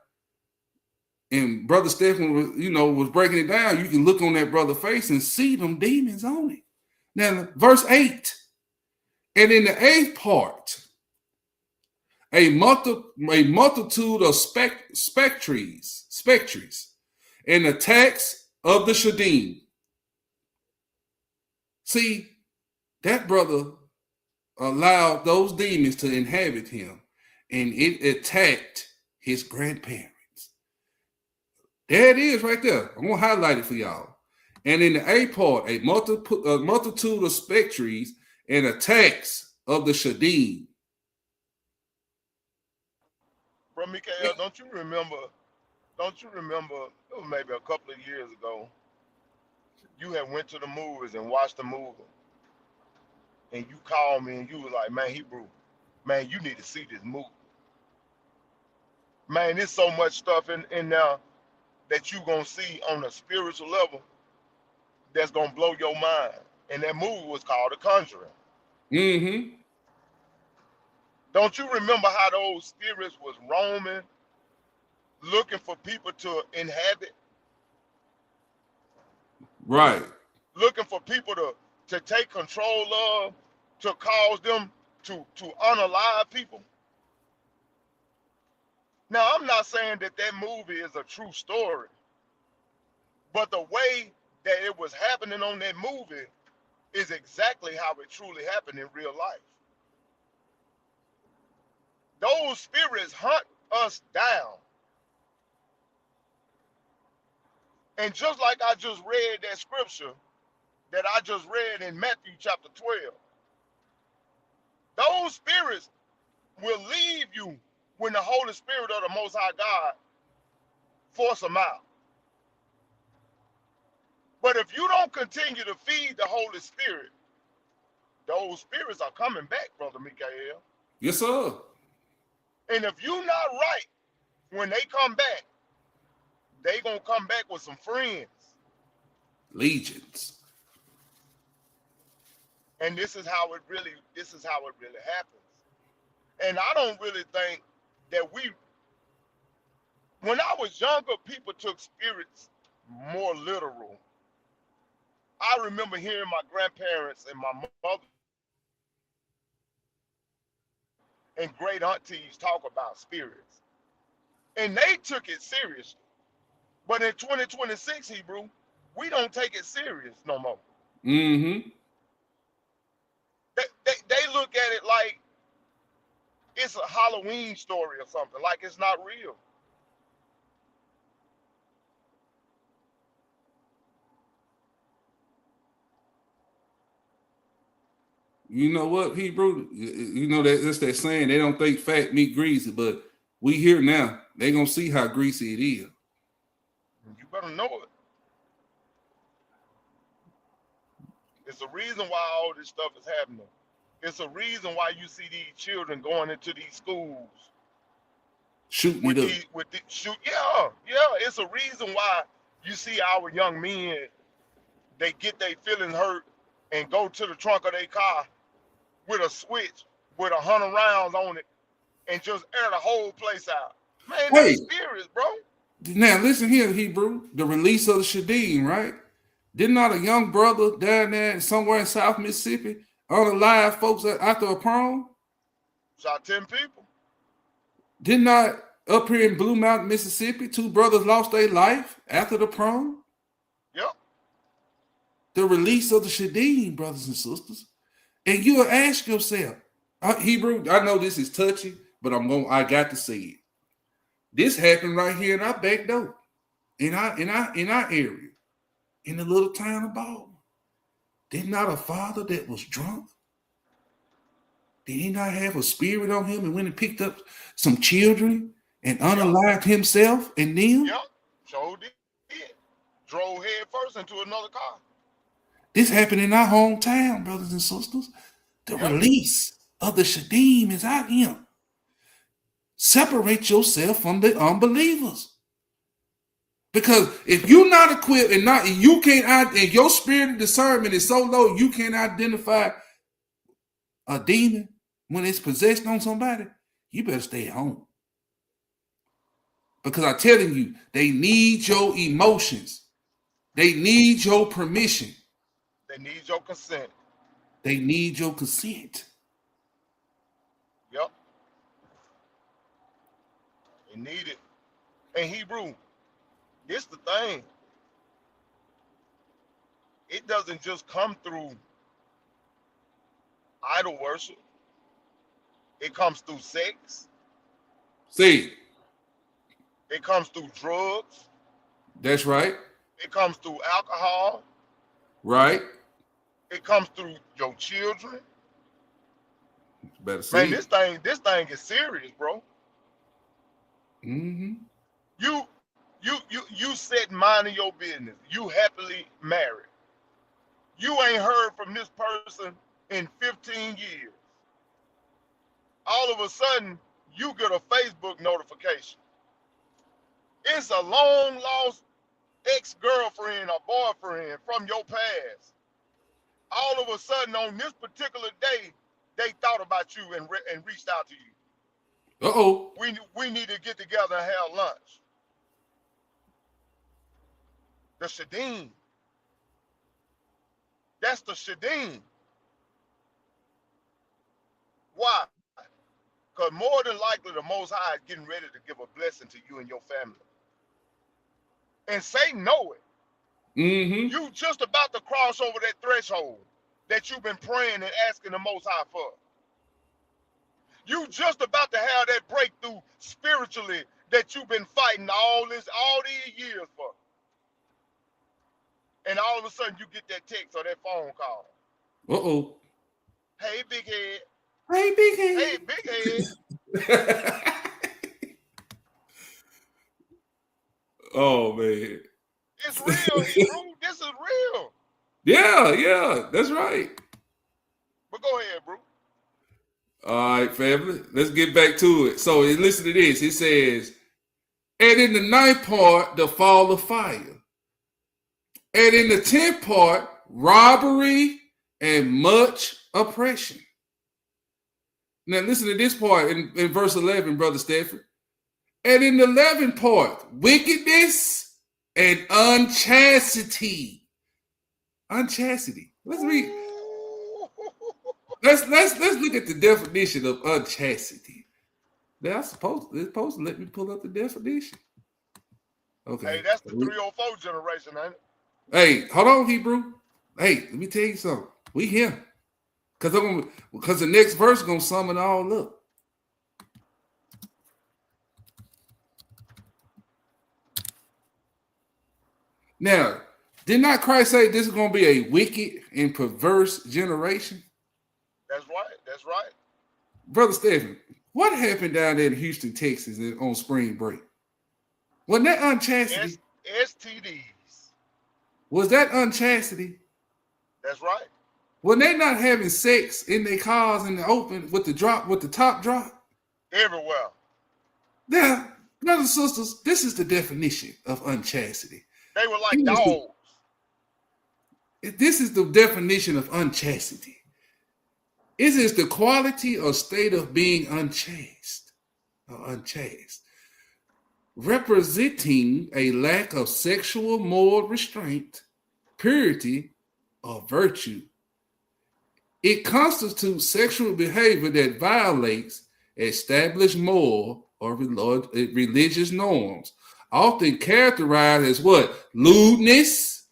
and Brother Stephen was breaking it down. You can look on that brother's face and see them demons on it. Now, verse 8. And in the 8th part, a multitude of spectres, and attacks of the Shedim. See, that brother allowed those demons to inhabit him, and it attacked his grandparents. There it is right there. I'm going to highlight it for y'all. And in the 8th part, a multitude of spectres and attacks of the Shedim. Bro, Mikael, don't you remember, it was maybe a couple of years ago, you had went to the movies and watched the movie, and you called me and you was like, man, Hebrew, man, you need to see this movie. Man, there's so much stuff in there that you going to see on a spiritual level that's going to blow your mind. And that movie was called The Conjuring. Mm-hmm. Don't you remember how those spirits was roaming, looking for people to inhabit? Right. Looking for people to take control of, to cause them to unalive people? Now, I'm not saying that movie is a true story, but the way that it was happening on that movie is exactly how it truly happened in real life. Those spirits hunt us down. And just like I just read that scripture that I just read in Matthew chapter 12, those spirits will leave you when the Holy Spirit of the Most High God force them out. But if you don't continue to feed the Holy Spirit, those spirits are coming back, Brother Mikael. Yes, sir. And if you're not right, when they come back, they gonna come back with some friends. Legions. And this is how it really happens. And I don't really think that when I was younger, people took spirits more literal. I remember hearing my grandparents and my mother and great aunties talk about spirits. And they took it seriously. But in 2026, Hebrew, we don't take it serious no more. Mm-hmm. They look at it like it's a Halloween story or something, like it's not real. You know what, Hebrew? You know that's that saying, they don't think fat meat greasy, but we here now. They gonna see how greasy it is. You better know it. It's a reason why all this stuff is happening. It's a reason why you see these children going into these schools. Shooting it up. Yeah. It's a reason why you see our young men, they get their feelings hurt and go to the trunk of their car with a switch with 100 rounds on it and just air the whole place out. Man, Hey, that's spirits, bro. Now listen here, Hebrew. The release of the Shedim, right? Did not a young brother down there somewhere in South Mississippi unalive folks after a prom? Shot 10 people. Did not up here in Blue Mountain, Mississippi, 2 brothers lost their life after the prom? Yep. The release of the Shedim, brothers and sisters. And you'll ask yourself, Hebrew, I know this is touchy, but I got to say it. This happened right here in our back door, in our area, in the little town of Baldwin. Did not a father that was drunk? Did he not have a spirit on him and went and picked up some children and unalived himself and them? Yep, sure did. Drove head first into another car. This happened in our hometown, brothers and sisters. The release of the Shedim is out here. Separate yourself from the unbelievers. Because if you're not equipped and your spirit of discernment is so low, you can't identify a demon, when it's possessed on somebody, you better stay at home. Because I'm telling you, they need your emotions. They need your permission. They need your consent. They need your consent. Yep. They need it. In Hebrew, this the thing. It doesn't just come through idol worship. It comes through sex. See, It comes through drugs. that's right. It comes through alcohol. Right. It comes through your children. Better see. Man, this thing is serious, bro. Mm-hmm. You sit minding your business. You happily married. You ain't heard from this person in 15 years. All of a sudden, you get a Facebook notification. It's a long lost ex-girlfriend or boyfriend from your past. All of a sudden, on this particular day, they thought about you and reached out to you. Uh-oh. We need to get together and have lunch. The Shedim. That's the Shedim. Why? Because more than likely, the Most High is getting ready to give a blessing to you and your family. And Satan know it. Mm-hmm. You just about to cross over that threshold that you've been praying and asking the Most High for. You just about to have that breakthrough spiritually that you've been fighting all these years for. And all of a sudden you get that text or that phone call. Uh-oh. Hey, big head. Hey, big head. Hey, big head. Oh, man. It's real, Hebrew. This is real. Yeah, that's right. But go ahead, bro. All right, family. Let's get back to it. So listen to this. It says, and in the 9th part, the fall of fire. And in the 10th part, robbery and much oppression. Now listen to this part in verse 11, Brother Stephen. And in the 11th part, wickedness and unchastity. Unchastity. Let's read. Let's look at the definition of unchastity. It's supposed to let me pull up the definition. Okay. Hey, that's the 304 generation, ain't it? Hey, hold on, Hebrew. Hey, let me tell you something. We here. Because the next verse is gonna sum it all up. Now, did not Christ say this is gonna be a wicked and perverse generation? That's right. That's right. Brother Stephen, what happened down there in Houston, Texas on spring break? Wasn't that unchastity? STDs. Was that unchastity? That's right. Were they not having sex in their cars in the open with the top drop? Everywhere. Now, brothers and sisters, this is the definition of unchastity. They were like dogs. This is the definition of unchastity. It is the quality or state of being unchaste or unchaste, representing a lack of sexual moral restraint, purity, or virtue. It constitutes sexual behavior that violates established moral or religious norms, often characterized as what? Lewdness,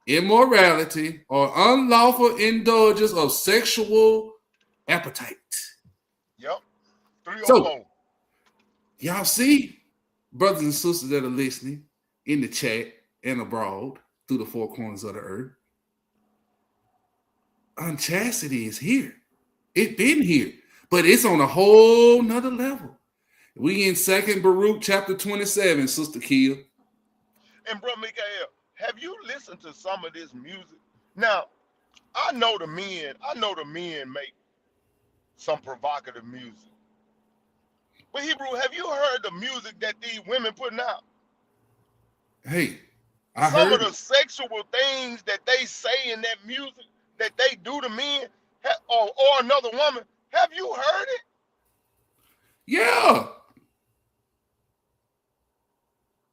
immorality, or unlawful indulgence of sexual appetite. Yep. 304. So, y'all see, brothers and sisters that are listening in the chat and abroad through the four corners of the earth, unchastity is here. It's been here, but it's on a whole nother level. We in 2nd Baruch chapter 27, Sister Kia. And Bro Mikael, have you listened to some of this music? Now, I know the men make some provocative music. But Hebrew, have you heard the music that these women putting out? Hey, some of the sexual things that they say in that music that they do to men. or another woman. Have you heard it? Yeah.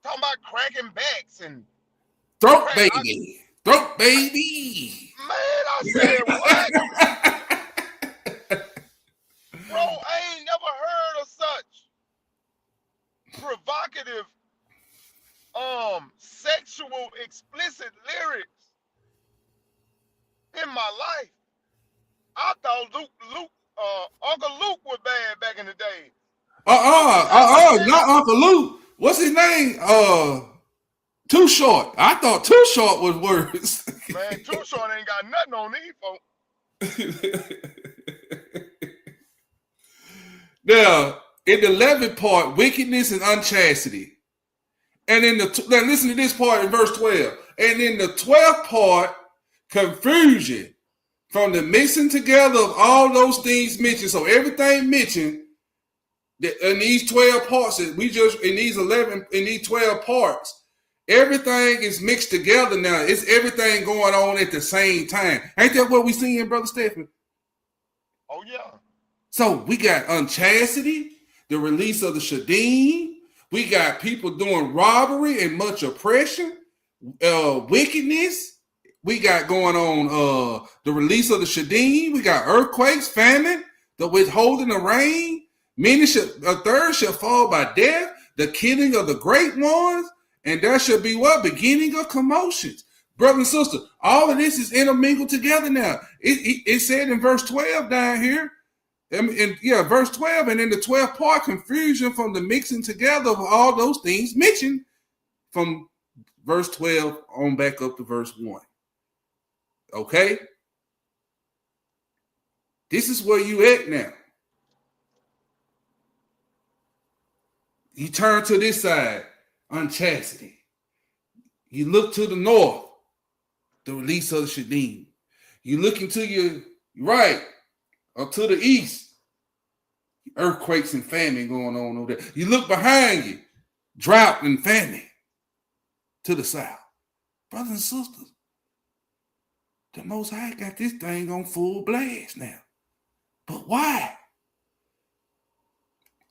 Talking about cracking backs and Throat crack. baby. Throat baby. Man, I said what? Bro, I ain't never heard of such provocative, sexual, explicit lyrics in my life. I thought Uncle Luke was bad back in the day. Not Uncle Luke. What's his name? Too Short. I thought Too Short was worse. Man, Too Short ain't got nothing on these folks. Now, in the 11th part, wickedness and unchastity. And in now listen to this part in verse 12. And in the 12th part, confusion from the mixing together of all those things mentioned. So everything mentioned in these 12 parts, in these 12 parts, everything is mixed together now. It's everything going on at the same time. Ain't that what we seeing, Brother Stephen? Oh, yeah. So we got unchastity, the release of the Shedim. We got people doing robbery and much oppression, wickedness. We got going on the release of the Shedim. We got earthquakes, famine, the withholding of rain. A third shall fall by death, the killing of the great ones, and there shall be what? Beginning of commotions. Brothers and sisters, all of this is intermingled together now. It said in verse 12 down here, verse 12, and in the 12th part, confusion from the mixing together of all those things mentioned from verse 12 on back up to verse 1. Okay? This is where you at now. You turn to this side, unchastity. You look to the north, the release of the Shedim. You look into your right or to the east, earthquakes and famine going on over there. You look behind you, drought and famine to the south. Brothers and sisters, the Most High got this thing on full blast now. But why?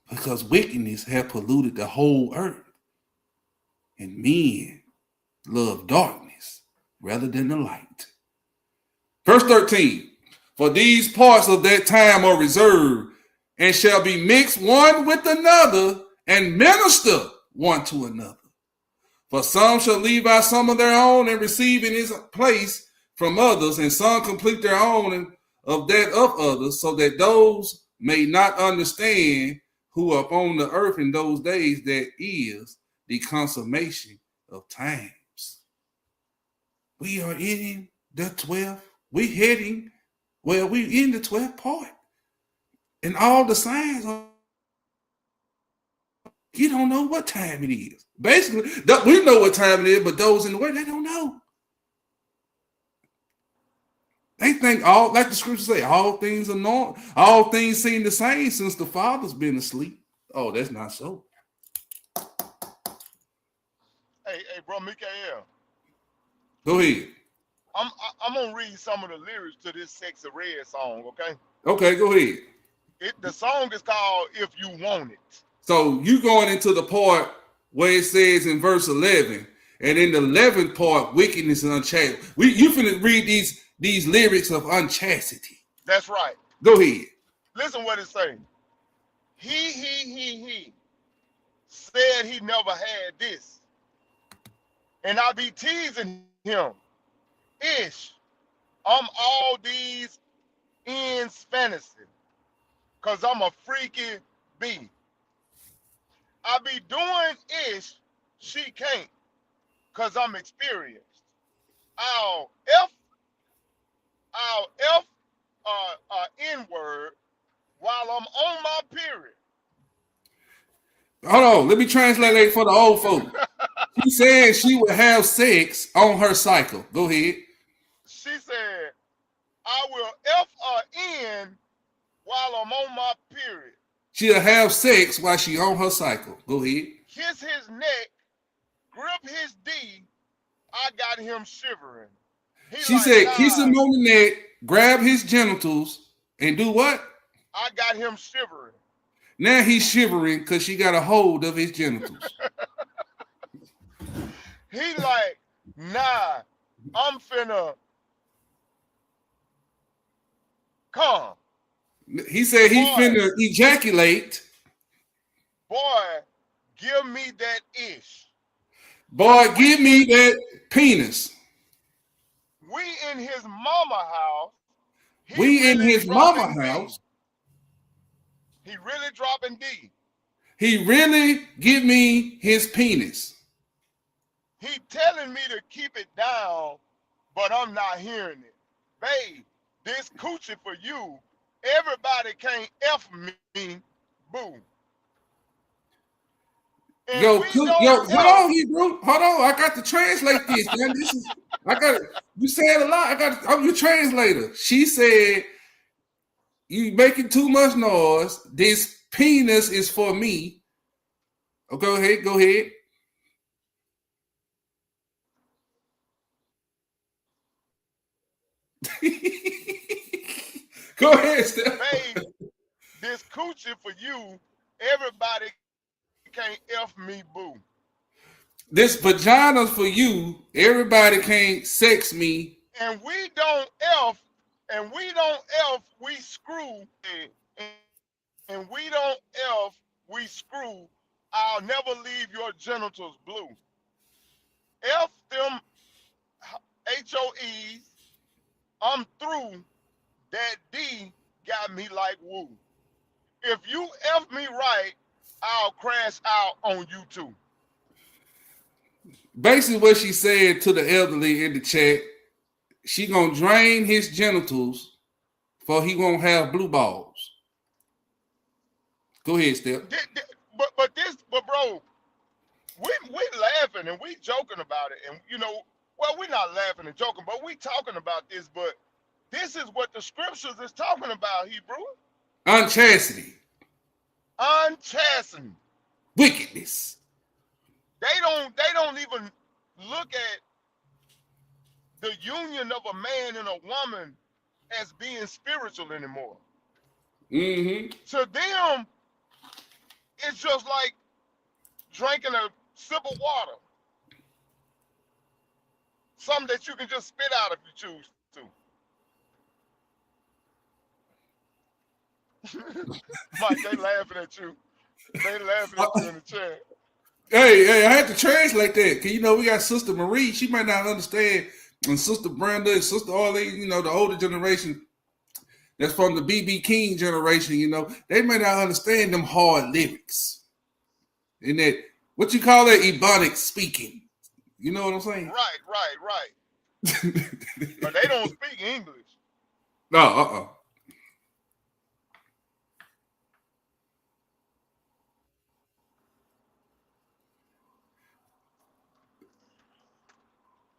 Because wickedness have polluted the whole earth. And men love darkness rather than the light. Verse 13, for these parts of that time are reserved and shall be mixed one with another and minister one to another. For some shall leave out some of their own and receive in his place from others, and some complete their own and of that of others, so that those may not understand who are upon the earth in those days that is the consummation of times. We are in the 12th. We in the 12th part. And all the signs are, you don't know what time it is. Basically, we know what time it is, but those in the world, they don't know. They think like the scriptures say, all things are normal. All things seem the same since the Father's been asleep. Oh, that's not so. Hey, bro, Mikael. Go ahead. I'm gonna read some of the lyrics to this Sexy Red song, okay? Okay, go ahead. The song is called If You Want It. So you going into the part where it says in verse 11, and in the 11th part, wickedness and unchastity. You finna read these lyrics of unchastity. That's right. Go ahead. Listen what it's saying. He said he never had this. And I be teasing him. Ish. I'm all these ends fantasy. Cause I'm a freaky bee. I be doing ish, she can't. Cause I'm experienced. I'll F N-word while I'm on my period. Hold on, let me translate for the old folk. She said she would have sex on her cycle. Go ahead. She said, I will F N while I'm on my period. She'll have sex while she on her cycle. Go ahead. Kiss his neck, grip his D, I got him shivering. He She like, said, kiss nah, him on the neck, grab his genitals, and do what? I got him shivering. Now he's shivering because she got a hold of his genitals. He like, nah, I'm finna come. He said he Boy, finna ejaculate. boy, give me that ish. Boy, We give me that penis. we in his mama house. He We in really his mama dropping D. house. He really dropping D. He really give me his penis. He telling me to keep it down, but I'm not hearing it. Babe, this coochie for you. Everybody can't F me, boo. And Yo, we don't hold F. on, Hebrew. Hold on. I got to translate this, man. You said a lot. I'm your translator. She said, you making too much noise. This penis is for me. Oh, go ahead. Go ahead, Steph. Babe, this coochie for you. Everybody can't F me, boo. This vagina's for you. Everybody can't sex me. And we don't F, we screw. And we don't F, we screw. I'll never leave your genitals blue. F them HOEs. I'm through. That D got me like woo. If you F me right, I'll crash out on you too. Basically, what she said to the elderly in the chat, she gonna drain his genitals for he won't have blue balls. Go ahead, Steph. But bro, we laughing and we joking about it, and well, we're not laughing and joking, but we talking about this. But this is what the scriptures is talking about, Hebrew. Unchastity, Unchastened. wickedness. They don't even look at the union of a man and a woman as being spiritual anymore. Mm-hmm. To them, it's just like drinking a sip of water. Something that you can just spit out if you choose to. Mike, they laughing at you. They laughing at you in the chat. Hey, I had to translate that because we got Sister Marie. She might not understand, and Sister Brenda, and Sister Arlene. The older generation that's from the BB King generation. They may not understand them hard lyrics. And that what you call that ebonic speaking. You know what I'm saying? Right. But they don't speak English. No,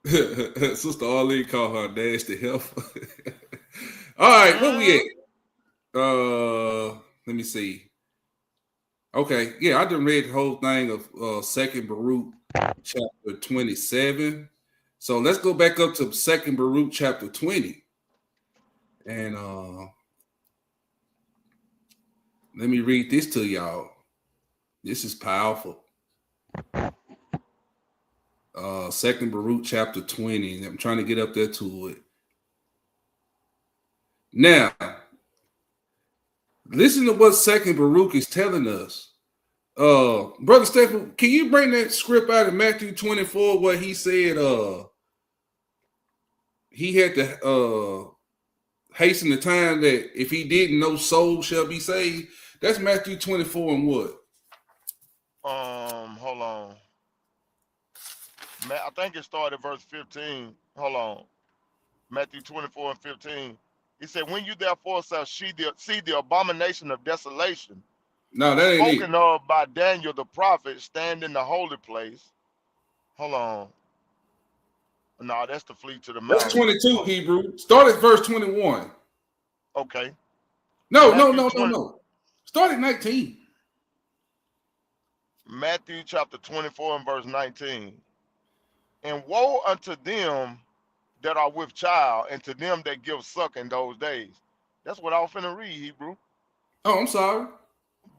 Sister Arlene called her nasty health. All right, where we at? Let me see. Okay, yeah, I done read the whole thing of Second Baruch chapter 27. So let's go back up to Second Baruch chapter 20. And let me read this to y'all. This is powerful. Second Baruch chapter 20. I'm trying to get up there to it. Now, listen to what Second Baruch is telling us. Brother Stephen, can you bring that script out of Matthew 24 where he said he had to hasten the time that if he didn't, no soul shall be saved? That's Matthew 24 and what? Hold on. I think it started at verse 15. Hold on. Matthew 24 and 15. He said, when you therefore shall see the abomination of desolation, No, that ain't spoken it. of by Daniel the prophet, stand in the holy place. Hold on. No, that's the flee to the That's mountain. 22, Hebrew. Start at verse 21. Okay. No. Start at 19. Matthew chapter 24 and verse 19. And woe unto them that are with child, and to them that give suck in those days. That's what I was finna read, Hebrew. Oh, I'm sorry.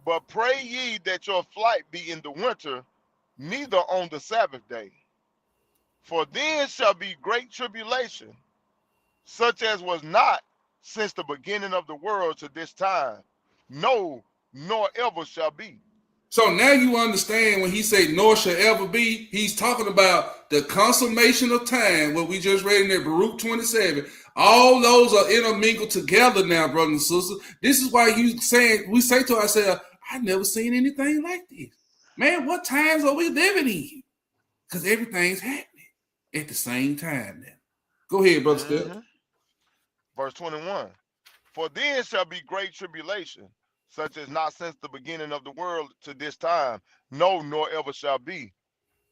But pray ye that your flight be in the winter, neither on the Sabbath day. For then shall be great tribulation, such as was not since the beginning of the world to this time, no, nor ever shall be. So now you understand when he said nor shall ever be, he's talking about the consummation of time, what we just read in there, Baruch 27. All those are intermingled together now, brothers and sisters. This is why we say to ourselves, I've never seen anything like this. Man, what times are we living in? Because everything's happening at the same time now. Go ahead, brother Steph. Verse 21. For then shall be great tribulation, such as not since the beginning of the world to this time, no, nor ever shall be.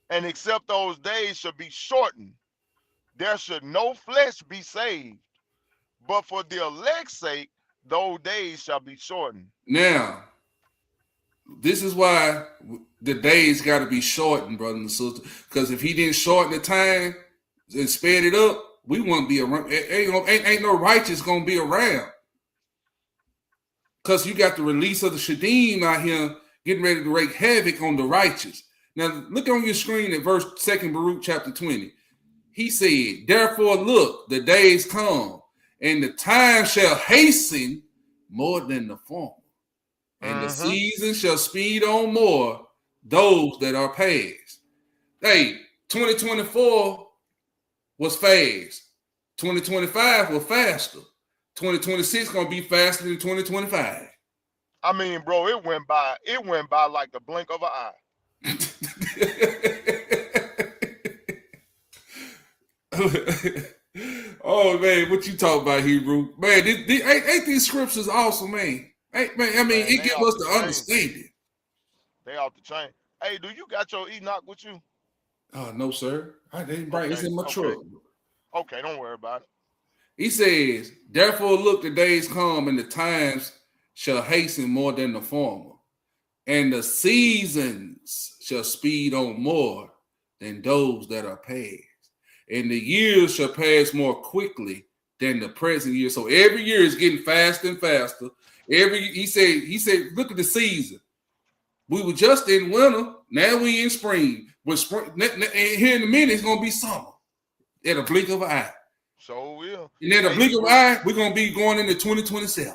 And except those days shall be shortened, there should no flesh be saved. But for the elect's sake, those days shall be shortened. Now, this is why the days got to be shortened, brothers and sisters. Because if he didn't shorten the time and sped it up, we wouldn't be around. Ain't no righteous gonna be around. Because you got the release of the Shedim out here getting ready to wreak havoc on the righteous. Now, look on your screen at verse 2 Baruch chapter 20. He said, therefore, look, the days come, and the time shall hasten more than the former. And the season shall speed on more those that are past. Hey, 2024 was fast. 2025 was faster. 2026 gonna be faster than 2025. I mean, bro, it went by like the blink of an eye. Oh man, what you talking about, Hebrew? Man, ain't these scriptures awesome, man? Hey, man, I mean, it gives us the understanding. They off the chain. Hey, do you got your Enoch with you? No, sir. I didn't bring it's in my truck. Okay, don't worry about it. He says, therefore, look, the days come and the times shall hasten more than the former, and the seasons shall speed on more than those that are past, and the years shall pass more quickly than the present year. So every year is getting faster and faster. He said, look at the season. We were just in winter, now we in spring. But spring, and here in a minute, it's gonna be summer at a blink of an eye. So will. And at a blink of an eye, we're gonna be going into 2027.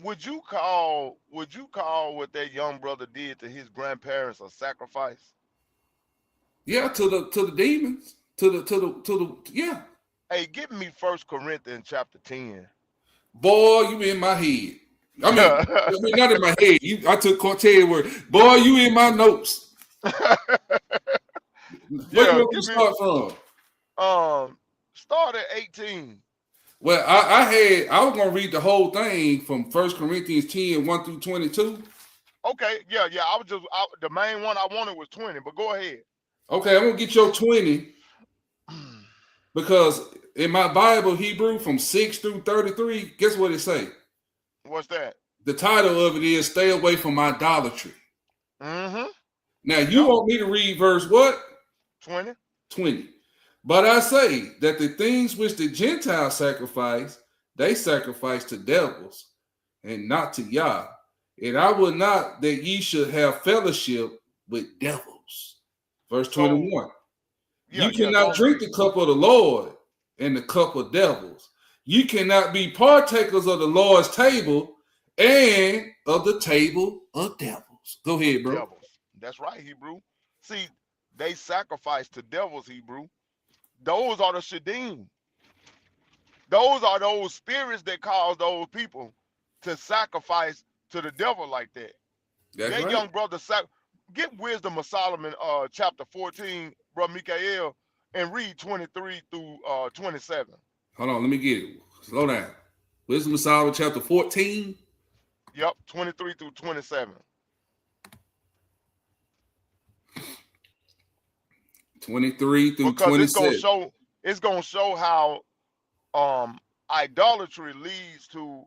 Would you call what that young brother did to his grandparents a sacrifice? Yeah, to the demons, to the yeah. Hey, give me 1 Corinthians chapter 10. Boy, you in my head. I mean, not in my head. I took Cortez word. Boy, you in my notes. Where you start from? Start at 18. Well, I was gonna read the whole thing from 1 Corinthians 10, 1 through 22. Okay, yeah. The main one I wanted was 20, but go ahead. Okay, I'm gonna get your 20 because in my Bible, Hebrew from 6 through 33, guess what it say? What's that? The title of it is "Stay Away from Idolatry." Now you want me to read verse what? 20. 20. But I say that the things which the Gentiles sacrifice, they sacrifice to devils and not to Yah. And I will not that ye should have fellowship with devils. Verse 21. You cannot drink the cup of the Lord and the cup of devils. You cannot be partakers of the Lord's table and of the table of devils. Go ahead, bro. Devils. That's right, Hebrew. See, they sacrifice to devils, Hebrew. Those are the Shedim. Those are those spirits that cause those people to sacrifice to the devil like that. That's that right. Young brother, get Wisdom of Solomon, chapter 14, brother Mikael, and read 23 through 27. Hold on, let me get it. Slow down. Wisdom of Solomon, chapter 14. Yep, 23 through 27. 23 through because 27. It's gonna show how idolatry leads to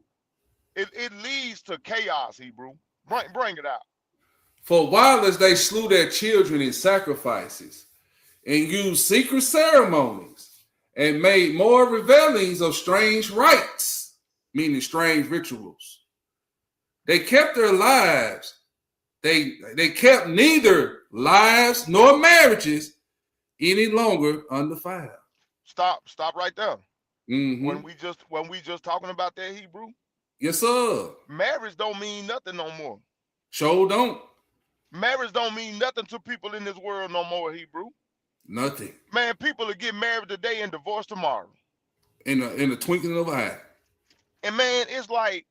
it leads to chaos, Hebrew. Bring it out. For while as they slew their children in sacrifices and used secret ceremonies and made more revelings of strange rites, meaning strange rituals. They kept their lives. They kept neither lives nor marriages any longer undefiled. Stop right there. Mm-hmm. When we just talking about that Hebrew, Yes, sir. marriage don't mean nothing no more. Sure don't. Marriage don't mean nothing to people in this world no more, Hebrew. Nothing. Man, people will get married today and divorced tomorrow. In a twinkling of an eye. And man, it's like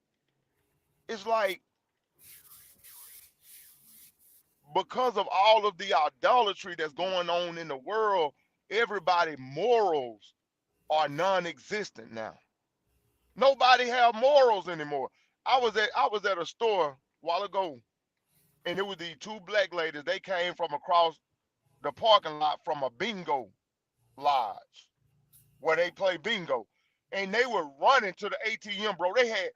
because of all of the idolatry that's going on in the world, everybody's morals are non-existent now. Nobody have morals anymore. I was at a store a while ago, and it was these two black ladies. They came from across the parking lot from a bingo lodge where they play bingo, and they were running to the ATM, bro. They had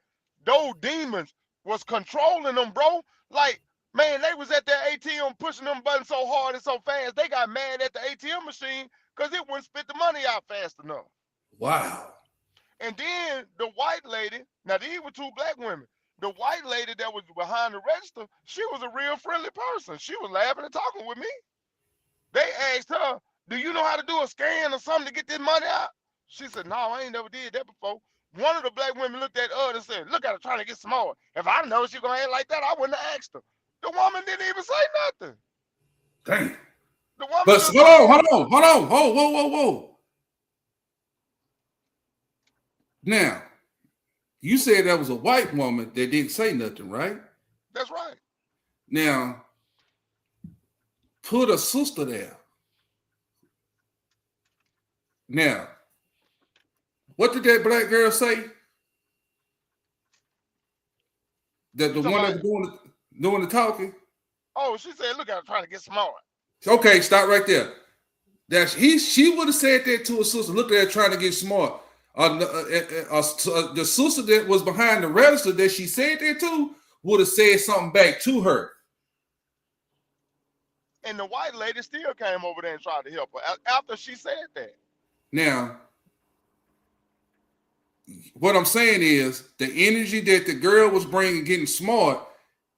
those demons was controlling them, bro. Like, man, they was at their ATM pushing them buttons so hard and so fast, they got mad at the ATM machine because it wouldn't spit the money out fast enough. Wow. And then the white lady, now these were two black women. The white lady that was behind the register, she was a real friendly person. She was laughing and talking with me. They asked her, do you know how to do a scan or something to get this money out? She said, no, I ain't never did that before. One of the black women looked at her and said, look at her trying to get smart. If I know she gonna act like that, I wouldn't have asked her. The woman didn't even say nothing. Dang. The woman But just hold on. Whoa. Now, you said that was a white woman that didn't say nothing, right? That's right. Now, put a sister there. Now, what did that black girl say? That the one that was doing the talking? Oh, she said, look at her trying to get smart. Okay, stop right there. She would have said that to her sister. Look at her trying to get smart. The sister that was behind the register that she said that to would have said something back to her. And the white lady still came over there and tried to help her after she said that. Now, what I'm saying is the energy that the girl was bringing, getting smart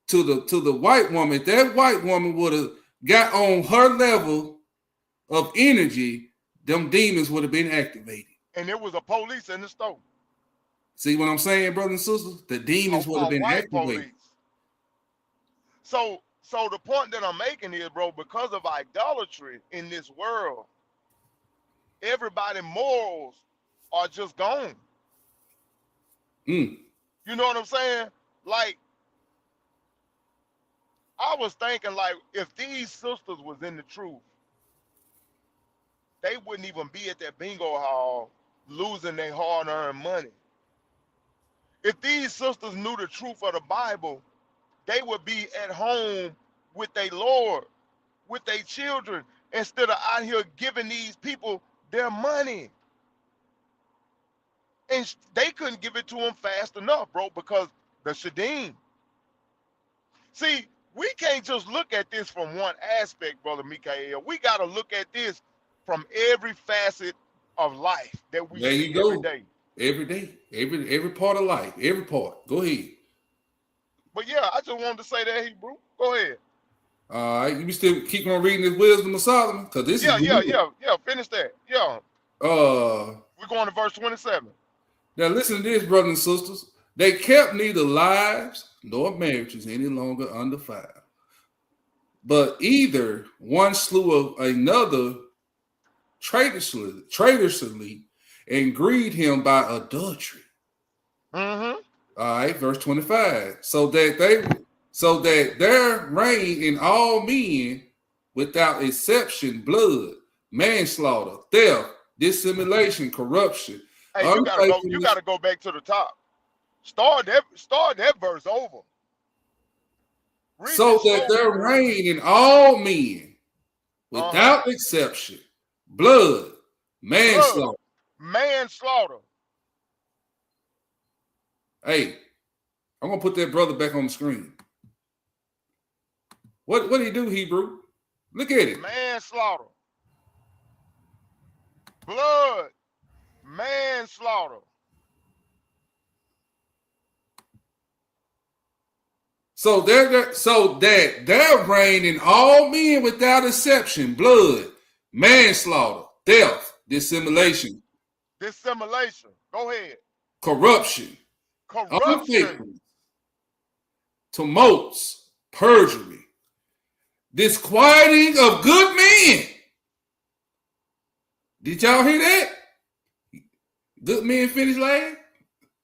to the white woman. If that white woman would have got on her level of energy, them demons would have been activated. And there was a police in the store. See what I'm saying, brothers and sisters? The demons would have been activated. Police. So the point that I'm making is, bro, because of idolatry in this world, everybody's morals are just gone. You know what I'm saying? Like, I was thinking, like, if these sisters was in the truth, they wouldn't even be at that bingo hall losing their hard-earned money. If these sisters knew the truth of the Bible, they would be at home with their Lord, with their children, instead of out here giving these people their money. And they couldn't give it to them fast enough, bro, because the Shedim. See, we can't just look at this from one aspect, Brother Mikael. We got to look at this from every facet of life that we see every day. Every day, every part of life, every part. Go ahead. But yeah, I just wanted to say that, Hebrew. Go ahead. All right, you still keep on reading this Wisdom of Solomon? Because this is finish that. Yeah. We're going to verse 27. Now listen to this, brothers and sisters. They kept neither lives nor marriages any longer undefiled, but either one slew of another traitorously and grieved him by adultery. Mm-hmm. All right, verse 25. So that there reign in all men without exception blood, manslaughter, theft, dissimulation, corruption. Hey, you gotta go back to the top. Start that verse over. So that there reign in all men without exception blood, manslaughter. Hey, I'm gonna put that brother back on the screen. What did he do, Hebrew? Look at it. Manslaughter. Blood. Manslaughter. So that there reign in all men without exception, blood, manslaughter, theft, dissimulation, Dissimulation. Go ahead. corruption, Corruption. unfaithfulness, tumults, perjury, disquieting of good men. Did y'all hear that? Good men finish last.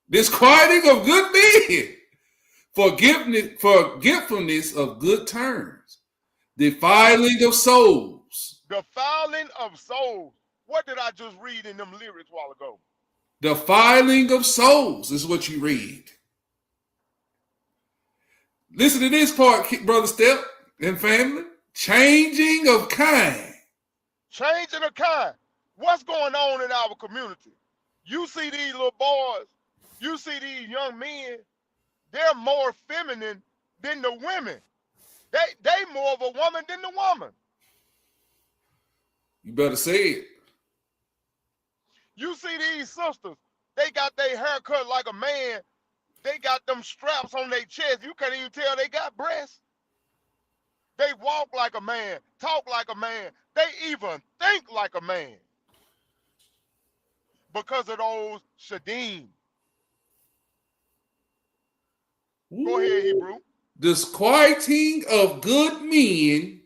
Disquieting of good men. Forgetfulness of good terms. Defiling of souls. Defiling of souls. What did I just read in them lyrics a while ago? Defiling of souls is what you read. Listen to this part, Brother Step and family. Changing of kind. Changing of kind. What's going on in our community? You see these little boys, you see these young men, they're more feminine than the women. They more of a woman than the woman. You better say it. You see these sisters, they got their hair cut like a man. They got them straps on their chest. You can't even tell they got breasts. They walk like a man, talk like a man. They even think like a man. Because of those Shedim. Go ahead, Hebrew. Disquieting of good men,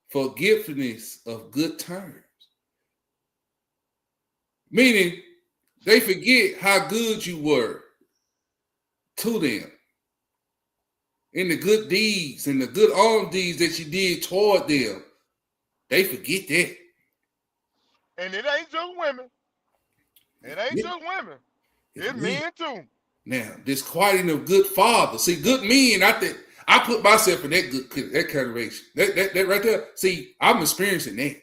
forgiveness of good terms. Meaning, they forget how good you were to them. And the good deeds and the good alms deeds that you did toward them. They forget that. And it ain't just women. It ain't just women. It's men too. Now, disquieting of good fathers. See, good men, I put myself in that category. That right there. See, I'm experiencing that.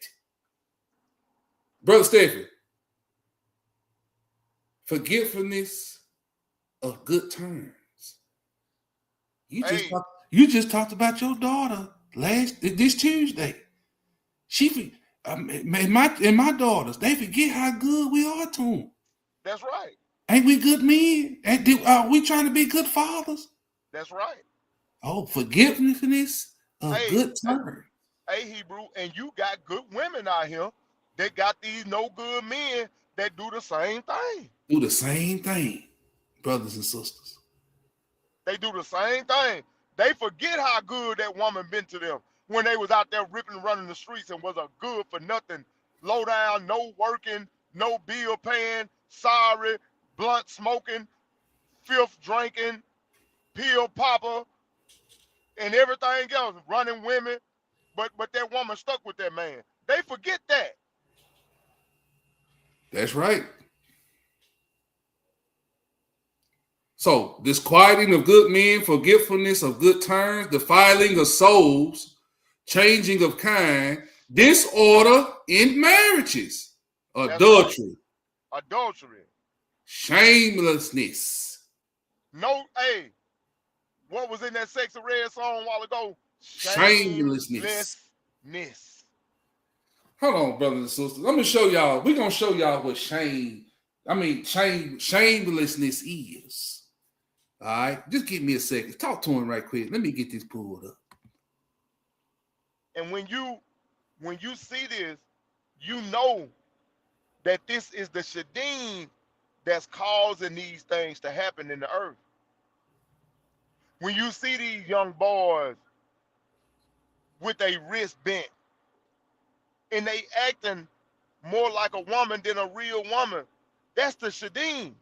Brother Stephen, forgetfulness of good terms. You just talked about your daughter this Tuesday. And my daughters, they forget how good we are to them. That's right. Ain't we good men? Are we trying to be good fathers? That's right. Oh, forgiveness of good terms. Hey, Hebrew, and you got good women out here that got these no good men that do the same thing. Do the same thing, brothers and sisters. They do the same thing. They forget how good that woman been to them when they was out there ripping and running the streets and was a good for nothing, low down, no working, no bill paying, sorry, blunt smoking, filth drinking, pill popper, and everything else, running women, but that woman stuck with that man. They forget that. That's right. So, disquieting of good men, forgetfulness of good terms, defiling of souls, changing of kind, disorder in marriages, adultery, right. Adultery, shamelessness. No, hey, what was in that Sexy Red song a while ago? Shamelessness. Hold on, brothers and sisters. Let me show y'all. We're going to show y'all what shamelessness is. All right? Just give me a second. Talk to him right quick. Let me get this pulled up. And when you see this, you know that this is the Shedim that's causing these things to happen in the earth. When you see these young boys with a wrist bent and they acting more like a woman than a real woman, that's the Shedim.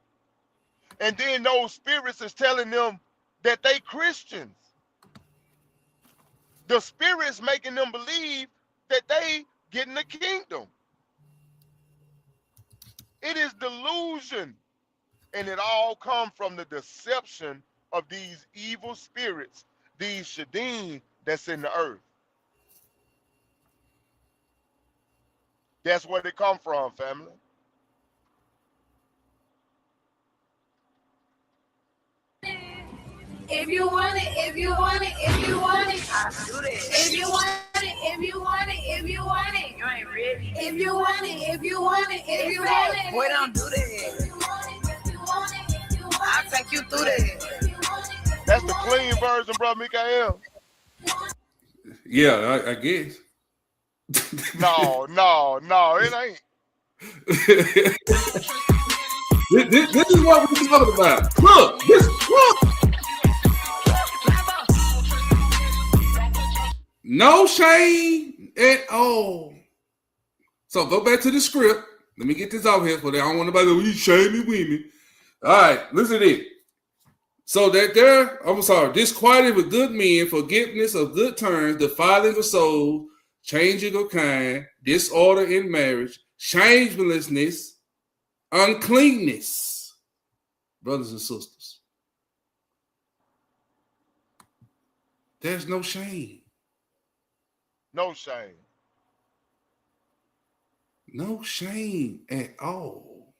And then those spirits is telling them that they Christians. The spirits making them believe that they getting the kingdom. It is delusion. And it all comes from the deception of these evil spirits, these Shedim that's in the earth. That's where they come from, family. If you want it, if you want it, if you want it, I do this. If you want it, if you want it, if you want it, you ain't If you want it, if you want it, if you want it. Boy, don't do that. I'll take you through that. That's the clean version, bro, Mikael. Yeah, I guess. No, it ain't. This is what we're talking about. Look, look. No shame at all. So go back to the script. Let me get this out here, but I don't want nobody to go, you shaming women. All right, listen to this. So that I'm sorry, disquieted with good men, forgiveness of good turns, defiling of souls, changing of kind, disorder in marriage, shamelessness, uncleanness. Brothers and sisters, there's no shame. No shame. No shame at all.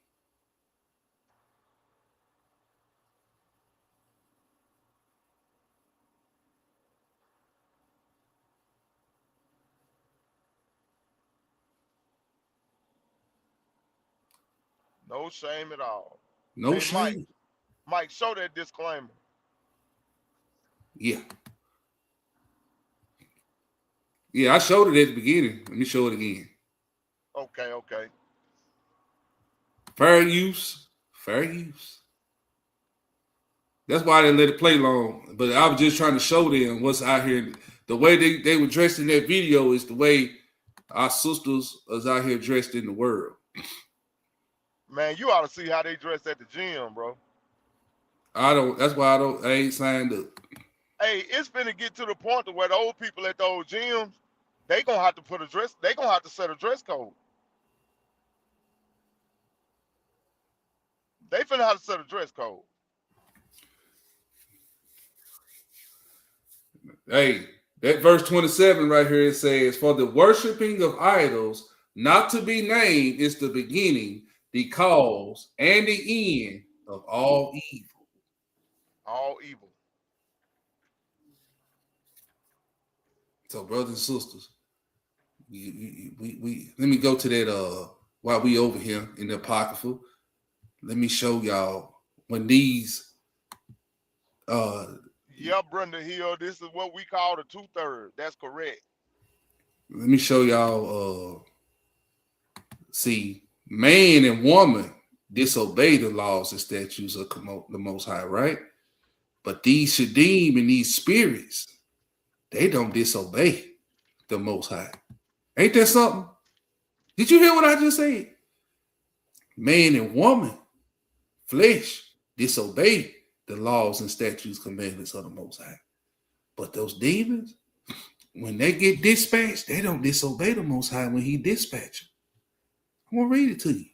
No shame at all. No Hey, shame. Mike, show that disclaimer. Yeah. Yeah, I showed it at the beginning. Let me show it again. Okay. Fair use. That's why I didn't let it play long. But I was just trying to show them what's out here. The way they were dressed in that video is the way our sisters is out here dressed in the world. Man, you ought to see how they dress at the gym, bro. That's why I ain't signed up. Hey, it's finna get to the point to where the old people at those gyms, they gonna have to they gonna have to set a dress code. They finna have to set a dress code. Hey, that verse 27 right here, it says, for the worshiping of idols not to be named is the beginning, the cause, and the end of all evil. All evil. So, brothers and sisters, we let me go to that while we over here in the Apocrypha. Let me show y'all when these Yeah, Brenda Hill, this is what we call the 2/3. That's correct. let me show y'all see, man and woman disobey the laws and statutes of the Most High, right? But these Shedim and these spirits, they don't disobey the Most High. Ain't that something? Did you hear what I just said? Man and woman, flesh, disobey the laws and statutes, commandments of the Most High. But those demons, when they get dispatched, they don't disobey the Most High when he dispatches them. I'm going to read it to you.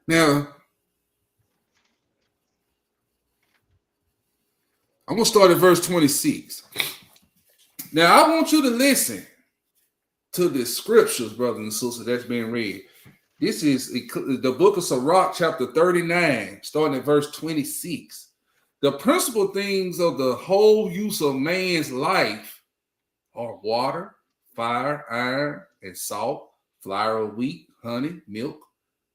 Now, I'm going to start at verse 26. Now, I want you to listen to the scriptures, brothers and sisters, that's being read. This is the book of Sirach, chapter 39, starting at verse 26. The principal things of the whole use of man's life are water, fire, iron, and salt, flour of wheat, honey, milk,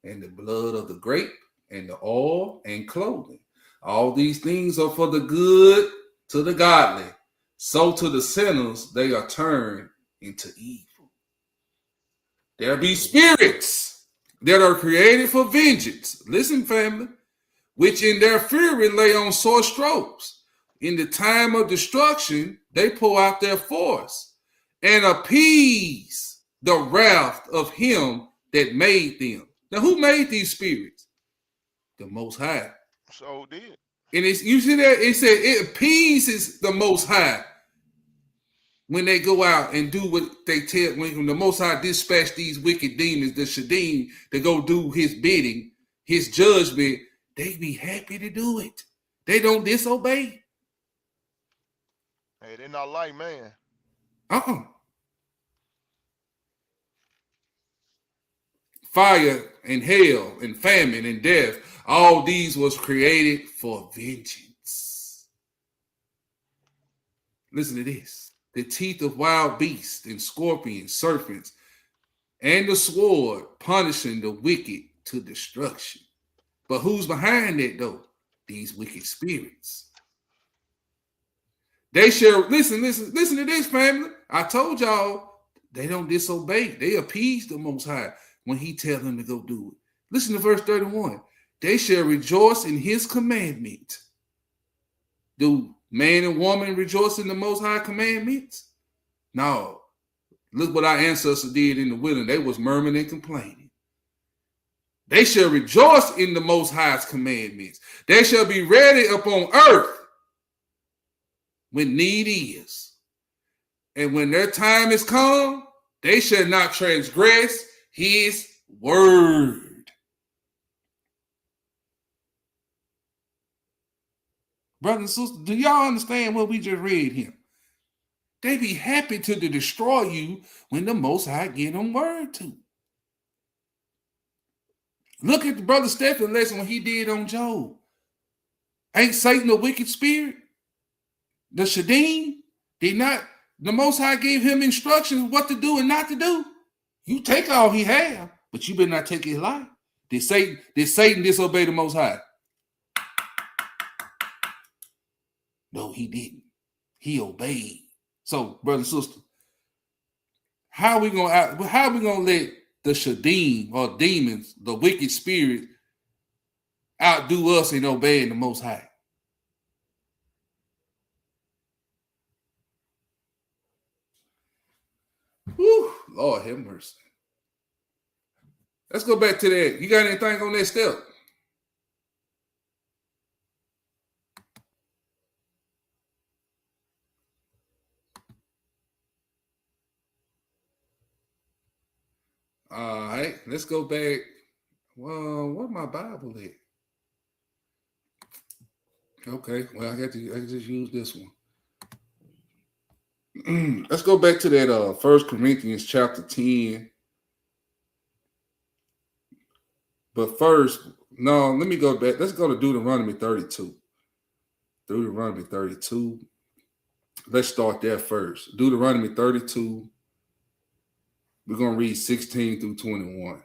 and the blood of the grape, and the oil, and clothing. All these things are for the good to the godly. So to the sinners, they are turned into evil. There be spirits that are created for vengeance. Listen, family, which in their fury lay on sore strokes. In the time of destruction, they pour out their force and appease the wrath of him that made them. Now, who made these spirits? The Most High. So did. And you see that? It said it appeases the Most High when they go out and do what they tell. When the Most High dispatch these wicked demons, the Shedim, to go do his bidding, his judgment, they be happy to do it. They don't disobey. Hey, they're not like man. fire and hell and famine and death. All these was created for vengeance. Listen to this. The teeth of wild beasts and scorpions, serpents, and the sword punishing the wicked to destruction. But who's behind that though? These wicked spirits. They shall listen to this, family. I told y'all they don't disobey. They appease the Most High when He tell them to go do it. Listen to verse 31. They shall rejoice in His commandment. Do man and woman rejoice in the Most High commandments? No. Look what our ancestors did in the wilderness. They was murmuring and complaining. They shall rejoice in the Most High's commandments. They shall be ready upon earth when need is. And when their time is come, they shall not transgress His word. Brothers and sisters, do y'all understand what we just read here? They be happy to destroy you when the Most High give them word to. Look at the brother Stephen lesson when he did on Job. Ain't Satan a wicked spirit? The Shedim did not, the Most High gave him instructions what to do and not to do. You take all he have, but you better not take his life. Did Satan disobey the Most High? No, he didn't. He obeyed. So, brother and sister, how we gonna let the Shedim or demons, the wicked spirit, outdo us in obeying the Most High? Whew, Lord have mercy. Let's go back to that. You got anything on that step? All right, let's go back. Well, where my Bible at? Okay, well, I can just use this one. Let's go back to that 1 Corinthians chapter 10. But first, no, let me go back. Let's go to Deuteronomy 32. Deuteronomy 32. Let's start there first. Deuteronomy 32. We're going to read 16 through 21.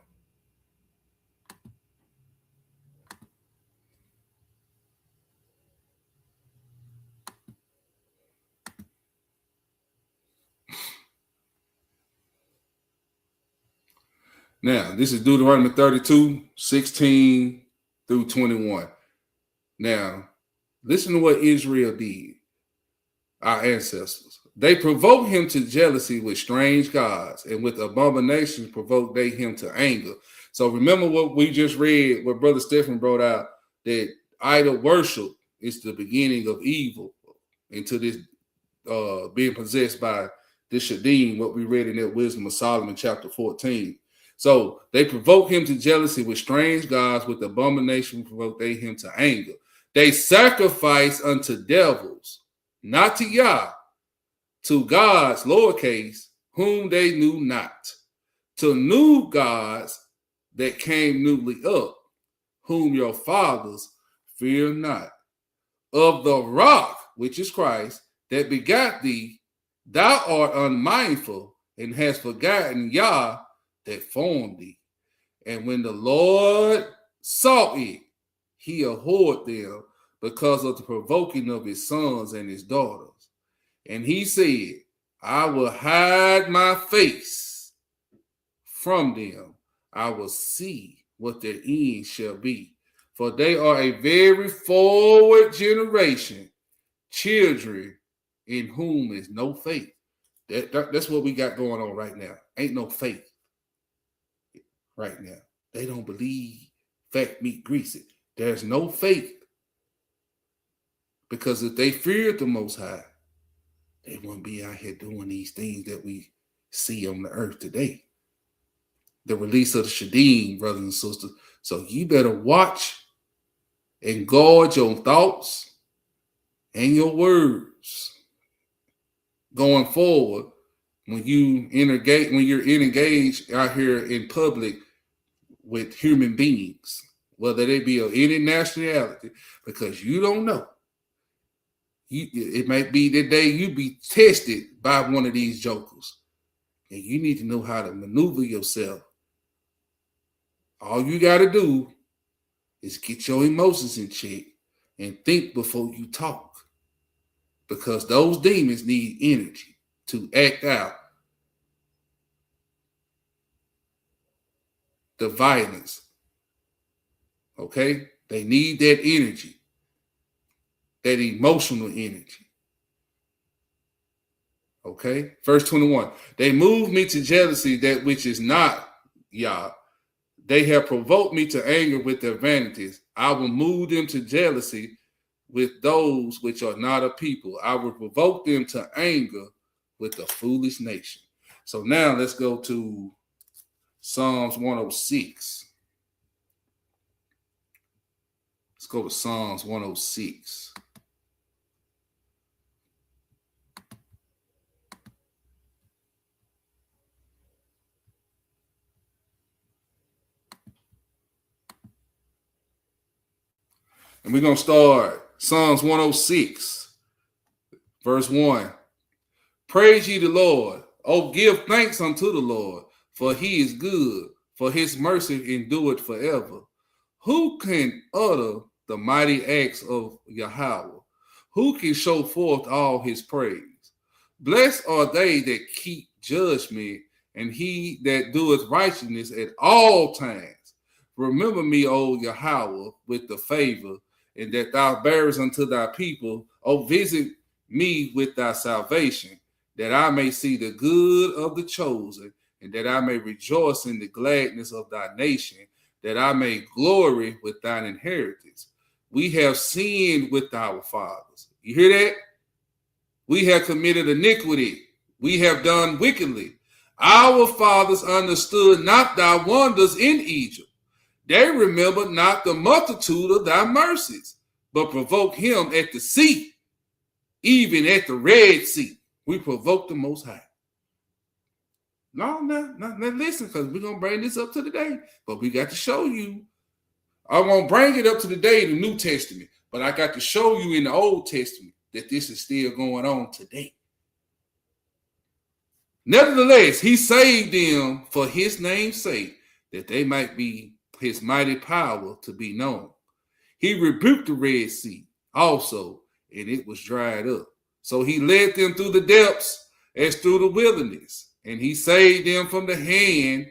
Now, this is Deuteronomy 32, 16 through 21. Now, listen to what Israel did, our ancestors. They provoked him to jealousy with strange gods, and with abominations provoked they him to anger. So remember what we just read, what Brother Stephen brought out, that idol worship is the beginning of evil into this being possessed by this Shedim, what we read in that Wisdom of Solomon chapter 14. So they provoke him to jealousy with strange gods, with abomination provoke they him to anger. They sacrifice unto devils, not to Yah, to gods, lowercase, whom they knew not, to new gods that came newly up, whom your fathers fear not. Of the rock, which is Christ, that begot thee, thou art unmindful and hast forgotten Yah that formed thee. And when the Lord saw it, he abhorred them because of the provoking of his sons and his daughters. And he said, I will hide my face from them. I will see what their end shall be. For they are a very forward generation, children in whom is no faith. That's what we got going on right now. Ain't no faith right now. They don't believe fat meat greasy. There's no faith. Because if they feared the Most High, they wouldn't be out here doing these things that we see on the earth today. The release of the Shedim, brothers and sisters. So you better watch and guard your thoughts and your words going forward when you're engaged out here in public with human beings, whether they be of any nationality, because you don't know. It might be the day you be tested by one of these jokers, and you need to know how to maneuver yourself. All you got to do is get your emotions in check and think before you talk, because those demons need energy to act out the violence. Okay? They need that energy, that emotional energy. Okay? Verse 21. They move me to jealousy, that which is not Yah. They have provoked me to anger with their vanities. I will move them to jealousy with those which are not a people. I will provoke them to anger with a foolish nation. So now let's go to Psalms 106. Let's go to Psalms 106. And we're going to start Psalms 106, verse 1. Praise ye the Lord. Oh, give thanks unto the Lord, for he is good, for his mercy endureth forever. Who can utter the mighty acts of Yahweh? Who can show forth all his praise? Blessed are they that keep judgment, and he that doeth righteousness at all times. Remember me, O Yahweh, with the favor, and that thou bearest unto thy people. O visit me with thy salvation, that I may see the good of the chosen, and that I may rejoice in the gladness of thy nation, that I may glory with thine inheritance. We have sinned with our fathers. You hear that? We have committed iniquity. We have done wickedly. Our fathers understood not thy wonders in Egypt. They remembered not the multitude of thy mercies, but provoked him at the sea, even at the Red Sea. We provoked the Most High. No, listen, because we're going to bring this up to the day, but we got to show you. I'm going to bring it up to the day in the New Testament, but I got to show you in the Old Testament that this is still going on today. Nevertheless, he saved them for his name's sake, that they might be his mighty power to be known. He rebuked the Red Sea also, and it was dried up. So he led them through the depths as through the wilderness, and he saved them from the hand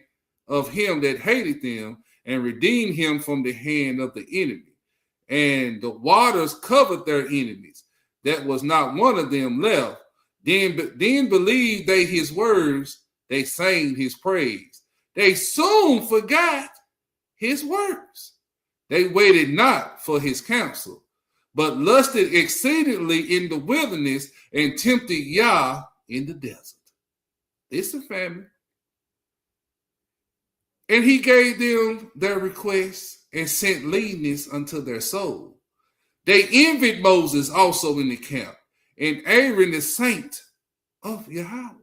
of him that hated them, and redeemed him from the hand of the enemy. And the waters covered their enemies. That was not one of them left. Then believed they his words, they sang his praise. They soon forgot his words. They waited not for his counsel, but lusted exceedingly in the wilderness, and tempted Yah in the desert. It's a famine. And he gave them their requests, and sent leanness unto their soul. They envied Moses also in the camp, and Aaron the saint of Yahweh.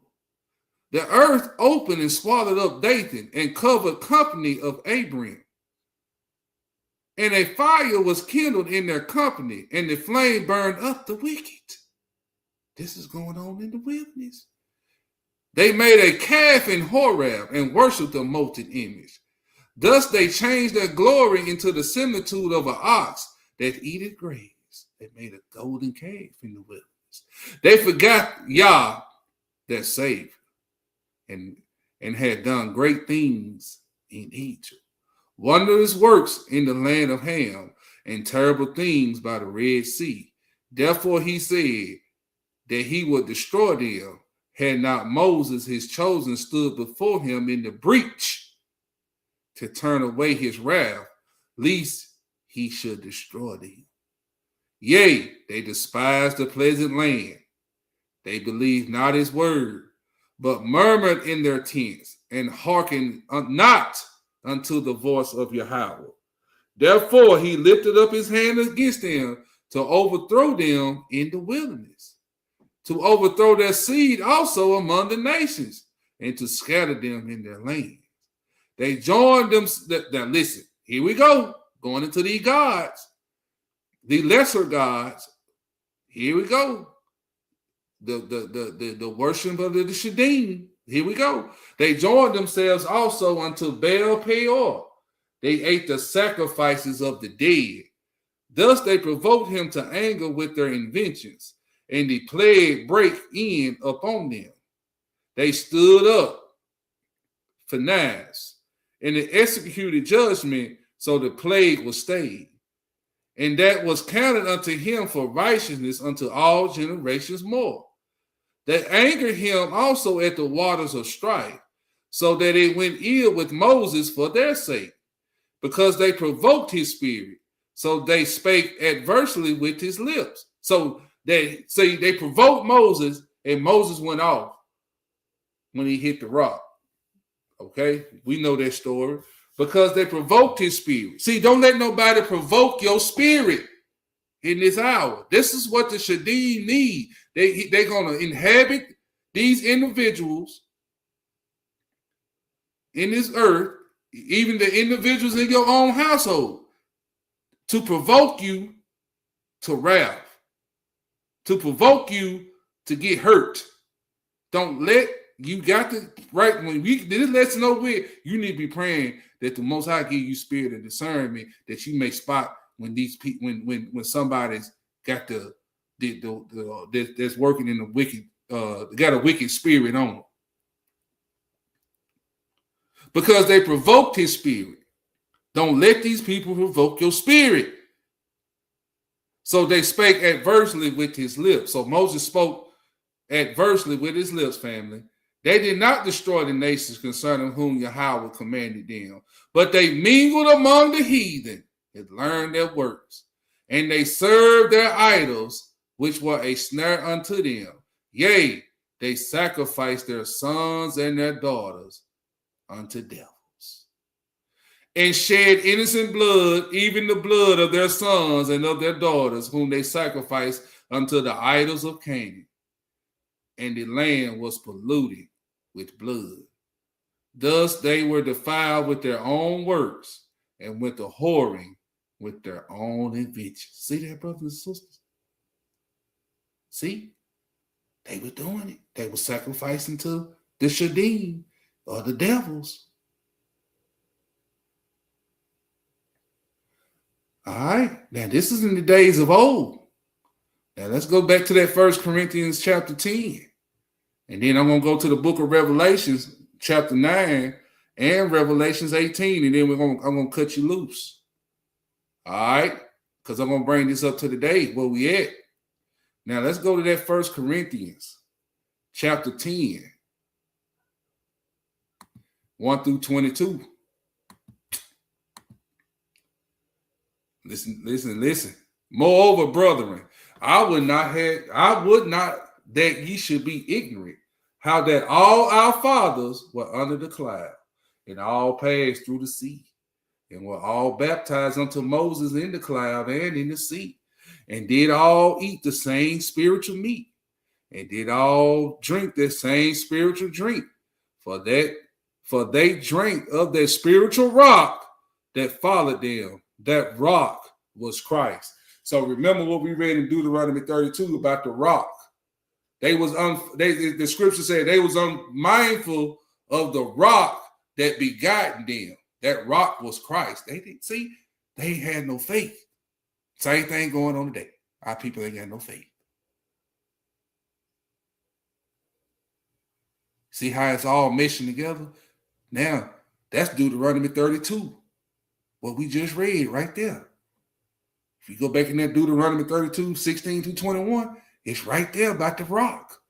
The earth opened and swallowed up Dathan, and covered company of Abiram. And a fire was kindled in their company, and the flame burned up the wicked. This is going on in the wilderness. They made a calf in Horeb, and worshipped a molten image. Thus they changed their glory into the similitude of an ox that eateth graves. They made a golden calf in the wilderness. They forgot Yah their Savior, and had done great things in Egypt. Wondrous works in the land of Ham, and terrible things by the Red Sea. Therefore he said that he would destroy them, had not Moses his chosen stood before him in the breach to turn away his wrath, lest he should destroy them. Yea, they despised the pleasant land. They believed not his word, but murmured in their tents, and hearkened not unto the voice of Yahweh. Therefore he lifted up his hand against them, to overthrow them in the wilderness, to overthrow their seed also among the nations, and to scatter them in their land. They joined them. Now listen, here we go. Going into these gods, the lesser gods. Here we go. The worship of the Shedim. Here we go. They joined themselves also unto Baal Peor. They ate the sacrifices of the dead. Thus they provoked him to anger with their inventions, and the plague break in upon them. They stood up for knives, and they executed judgment, so the plague was stayed. And that was counted unto him for righteousness unto all generations more. They angered him also at the waters of strife, so that it went ill with Moses for their sake, because they provoked his spirit. So they spake adversely with his lips. So they provoked Moses, and Moses went off when he hit the rock. Okay, we know that story. Because they provoked his spirit. See, don't let nobody provoke your spirit in this hour. This is what the Shedim need. They're going to inhabit these individuals in this earth, even the individuals in your own household, to provoke you to wrath, to provoke you to get hurt. Don't let, you got to, right, when this lets you know where you need to be praying that the Most High give you spirit of discernment, that you may spot when these people, when somebody's got that's working in the wicked, got a wicked spirit on them. Because they provoked his spirit. Don't let these people provoke your spirit. So they spake adversely with his lips. So Moses spoke adversely with his lips, family. They did not destroy the nations concerning whom Yahweh commanded them, but they mingled among the heathen and learned their works. And they served their idols, which were a snare unto them. Yea, they sacrificed their sons and their daughters unto devils, and shed innocent blood, even the blood of their sons and of their daughters, whom they sacrificed unto the idols of Canaan. And the land was polluted with blood. Thus they were defiled with their own works, and went to whoring with their own inventions. See that, brothers and sisters? See? They were doing it. They were sacrificing to the Shedim, or the devils. All right. Now, this is in the days of old. Now, let's go back to that 1 Corinthians chapter 10. And then I'm going to go to the book of Revelations, chapter 9, and Revelations 18. And then I'm going to cut you loose. All right? Because I'm going to bring this up to the day where we at. Now, let's go to that 1 Corinthians, chapter 10. 1 through 22. Listen. Moreover, brethren, I would not that ye should be ignorant, how that all our fathers were under the cloud, and all passed through the sea, and were all baptized unto Moses in the cloud and in the sea, and did all eat the same spiritual meat, and did all drink the same spiritual drink, for they drank of that spiritual rock that followed them. That rock was Christ. So remember what we read in Deuteronomy 32 about the rock. The scripture said they was unmindful of the rock that begotten them. That rock was Christ. They didn't see, they had no faith. Same thing going on today. Our people ain't got no faith. See how it's all meshing together? Now, that's Deuteronomy 32. What we just read right there. If you go back in that Deuteronomy 32, 16 to 21, it's right there about the rock.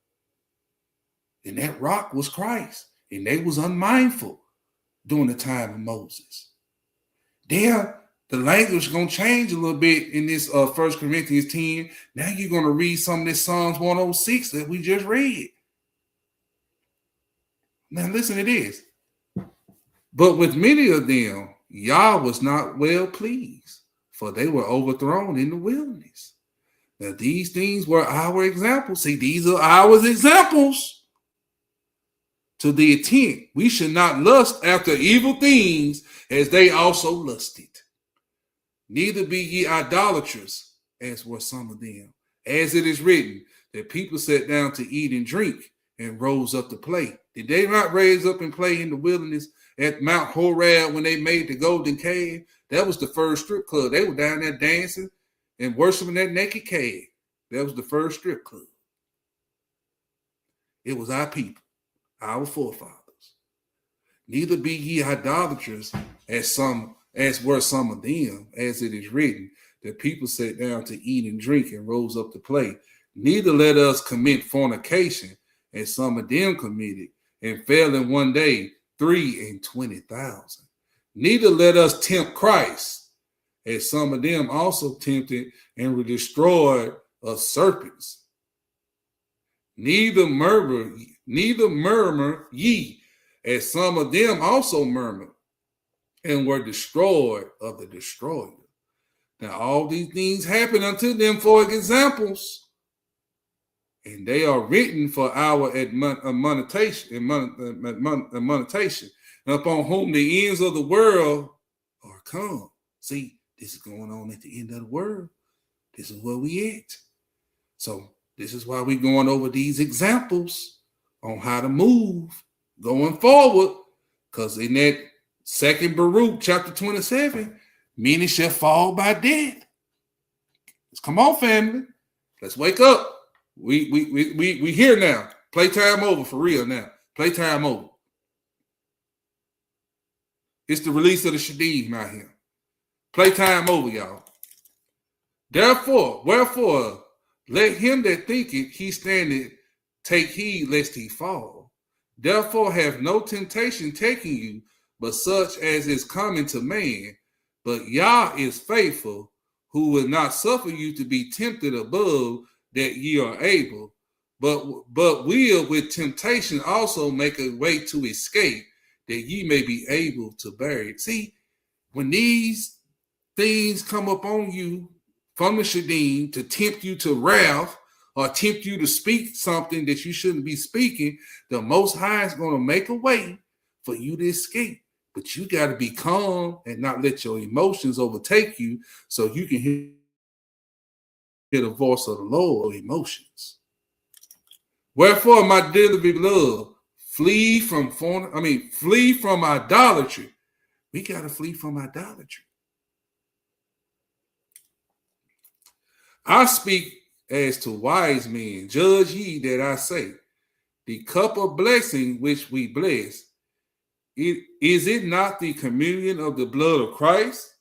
And that rock was Christ. And they was unmindful during the time of Moses. There, the language is going to change a little bit in this 1 Corinthians 10. Now you're going to read some of this Psalms 106 that we just read. Now listen to this. But with many of them, Yah was not well pleased, for they were overthrown in the wilderness. Now these things were our examples. See, these are our examples. to the intent we should not lust after evil things as they also lusted. Neither be ye idolaters, as were some of them. As it is written, that people sat down to eat and drink and rose up to play. Did they not raise up and play in the wilderness at Mount Horeb when they made the golden calf? That was the first strip club. They were down there dancing and worshiping that naked calf. That was the first strip club. It was our people, our forefathers. Neither be ye idolaters, as were some of them, as it is written, that people sat down to eat and drink and rose up to play. Neither let us commit fornication, as some of them committed, and fell in one day 23,000. Neither let us tempt Christ, as some of them also tempted and were destroyed of serpents. Neither murmur ye, as some of them also murmured and were destroyed of the destroyer. Now all these things happen unto them for examples, and they are written for our admonition, upon whom the ends of the world are come. See, this is going on at the end of the world. This is where we at. So this is why we're going over these examples on how to move going forward. Because in that second Baruch, chapter 27, many shall fall by death. Let's come on, family. Let's wake up. We here now. Playtime over for real now. Playtime over. It's the release of the Shedim out here. Playtime over, y'all. Wherefore, let him that thinketh he standeth take heed lest he fall. Therefore have no temptation taking you, but such as is common to man. But Yah is faithful, who will not suffer you to be tempted above that ye are able, but will with temptation also make a way to escape, that ye may be able to bear it. See, when these things come up on you from the Shedim to tempt you to wrath or tempt you to speak something that you shouldn't be speaking, the Most High is going to make a way for you to escape. But you got to be calm and not let your emotions overtake you so you can hear the voice of the Lord or emotions. Wherefore, my dearly beloved, flee from idolatry. We got to flee from idolatry. I speak as to wise men, judge ye that I say, the cup of blessing which we bless, is it not the communion of the blood of Christ?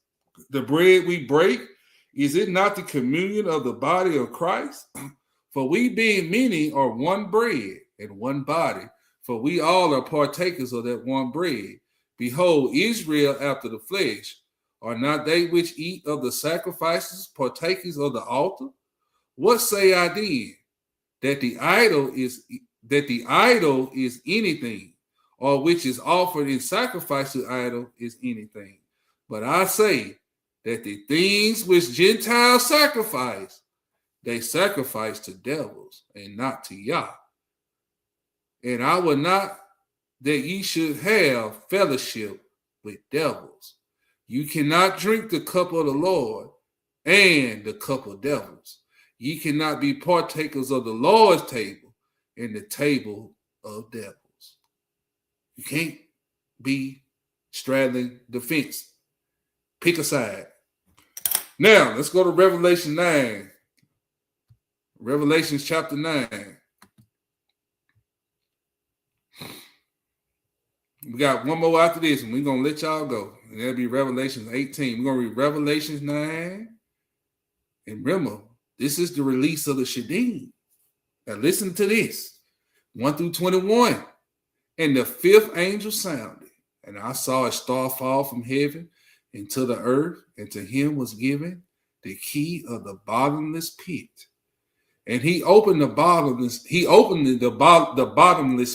The bread we break, is it not the communion of the body of Christ? For we being many are one bread and one body, for we all are partakers of that one bread. Behold, Israel after the flesh, are not they which eat of the sacrifices partakers of the altar? What say I then? That the idol is anything, or which is offered in sacrifice to idol is anything. But I say that the things which Gentiles sacrifice, they sacrifice to devils and not to Yah. And I will not that ye should have fellowship with devils. You cannot drink the cup of the Lord and the cup of devils. Ye cannot be partakers of the Lord's table and the table of devils. You can't be straddling the fence. Pick a side. Now, let's go to Revelation 9. Revelation chapter 9. We got one more after this, and we're going to let y'all go. And that'll be Revelation 18. We're going to read Revelation 9. And remember, this is the release of the Shedim. Now listen to this. 1 through 21. And the fifth angel sounded, and I saw a star fall from heaven into the earth, and to him was given the key of the bottomless pit. And he opened the bottomless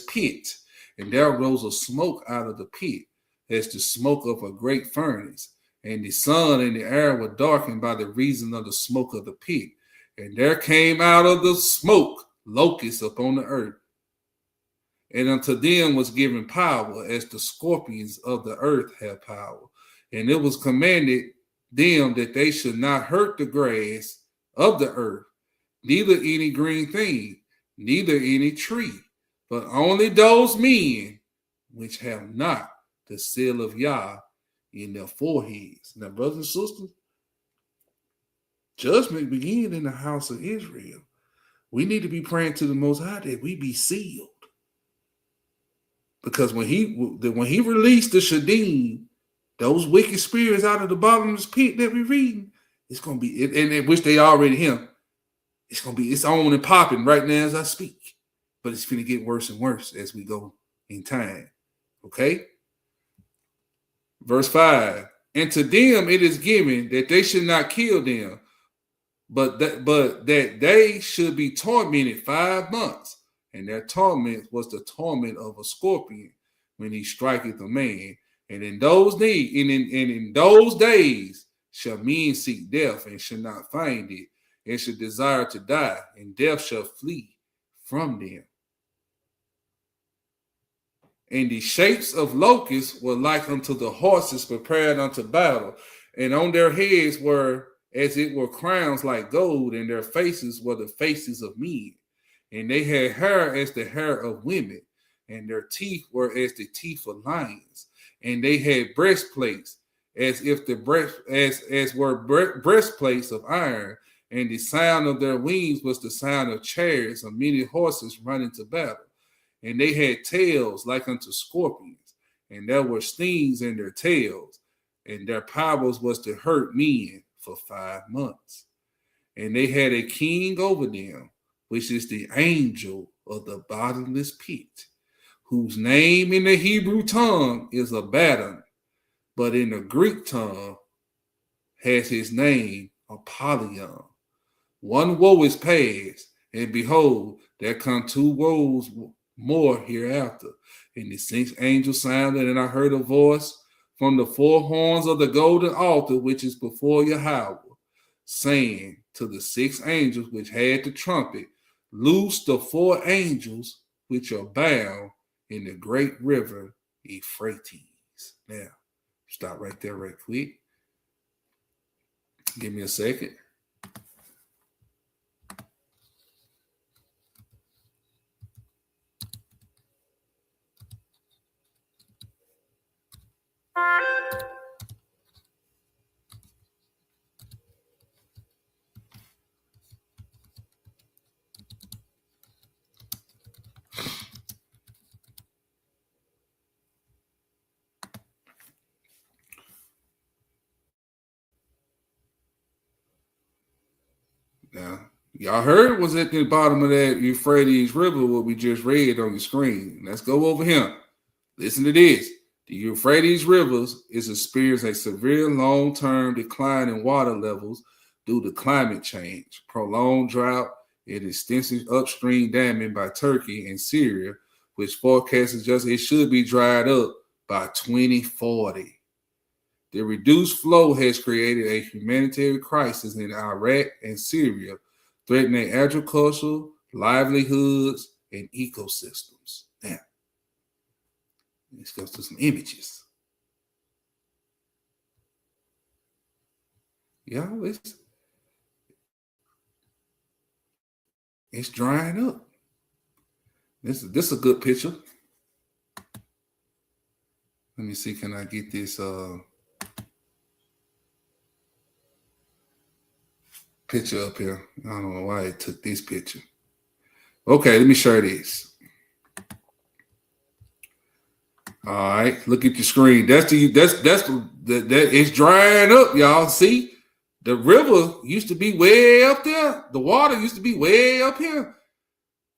pit, and there rose a smoke out of the pit, as the smoke of a great furnace. And the sun and the air were darkened by the reason of the smoke of the pit. And there came out of the smoke locusts upon the earth. And unto them was given power, as the scorpions of the earth have power. And it was commanded them that they should not hurt the grass of the earth, neither any green thing, neither any tree, but only those men which have not the seal of Yah in their foreheads. Now, brothers and sisters, judgment begins in the house of Israel. We need to be praying to the Most High that we be sealed. Because when he released the Shedim, those wicked spirits out of the bottomless pit that we're reading, it's going to be, and which they already him, it's going to be, it's on and popping right now as I speak. But it's going to get worse and worse as we go in time. Okay? Verse 5, and to them it is given that they should not kill them, but that they should be tormented 5 months. And their torment was the torment of a scorpion when he striketh a man. And in those days, in those days shall men seek death and shall not find it, and shall desire to die, and death shall flee from them. And the shapes of locusts were like unto the horses prepared unto battle, and on their heads were as it were crowns like gold, and their faces were the faces of men. And they had hair as the hair of women, and their teeth were as the teeth of lions. And they had breastplates, as if the breastplates of iron. And the sound of their wings was the sound of chariots of many horses running to battle. And they had tails like unto scorpions, and there were stings in their tails, and their powers was to hurt men for 5 months. And they had a king over them, which is the angel of the bottomless pit, whose name in the Hebrew tongue is Abaddon, but in the Greek tongue has his name Apollyon. One woe is past, and behold, there come 2 woes more hereafter. And the 6th angel sounded, and I heard a voice from the 4 horns of the golden altar, which is before Yahweh, saying to the 6 angels which had the trumpet, loose the 4 angels which are bound in the great river Euphrates. Now, stop right there right quick. Give me a second. Now, y'all heard was at the bottom of that Euphrates River, what we just read on the screen. Let's go over here. Listen to this. The Euphrates Rivers is experiencing a severe long-term decline in water levels due to climate change, prolonged drought, and extensive upstream damming by Turkey and Syria, which forecasts just it should be dried up by 2040. The reduced flow has created a humanitarian crisis in Iraq and Syria, threatening agricultural, livelihoods, and ecosystems. Now, let's go to some images. Y'all, it's drying up. This is a good picture. Let me see, can I get this picture up here? I don't know why it took this picture. Okay, let me share this. All right, look at your screen. That's it's drying up, y'all. See, the river used to be way up there. The water used to be way up here.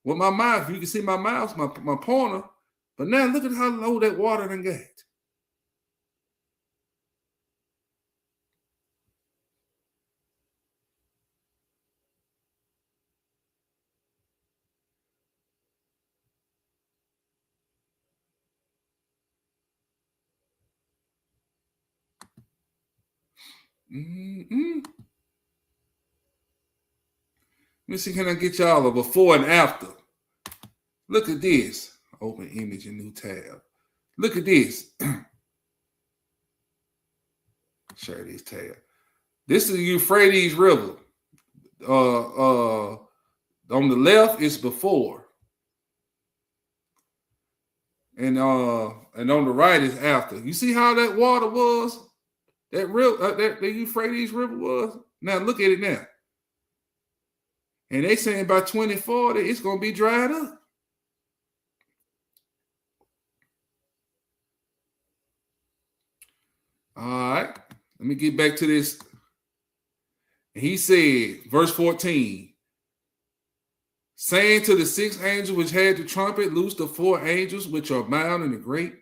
With my mouth, you can see my mouth, my pointer. But now look at how low that water done got. Let me see, can I get y'all a before and after? Look at this. Open image and new tab. Look at this. Share this tab. This is the Euphrates River. On the left is before. And on the right is after. You see how that water was? That the Euphrates River was? Now look at it now. And they saying by 2040, it's going to be dried up. All right. Let me get back to this. He said, verse 14, saying to the 6 angels which had the trumpet, loose the 4 angels which are bound in the great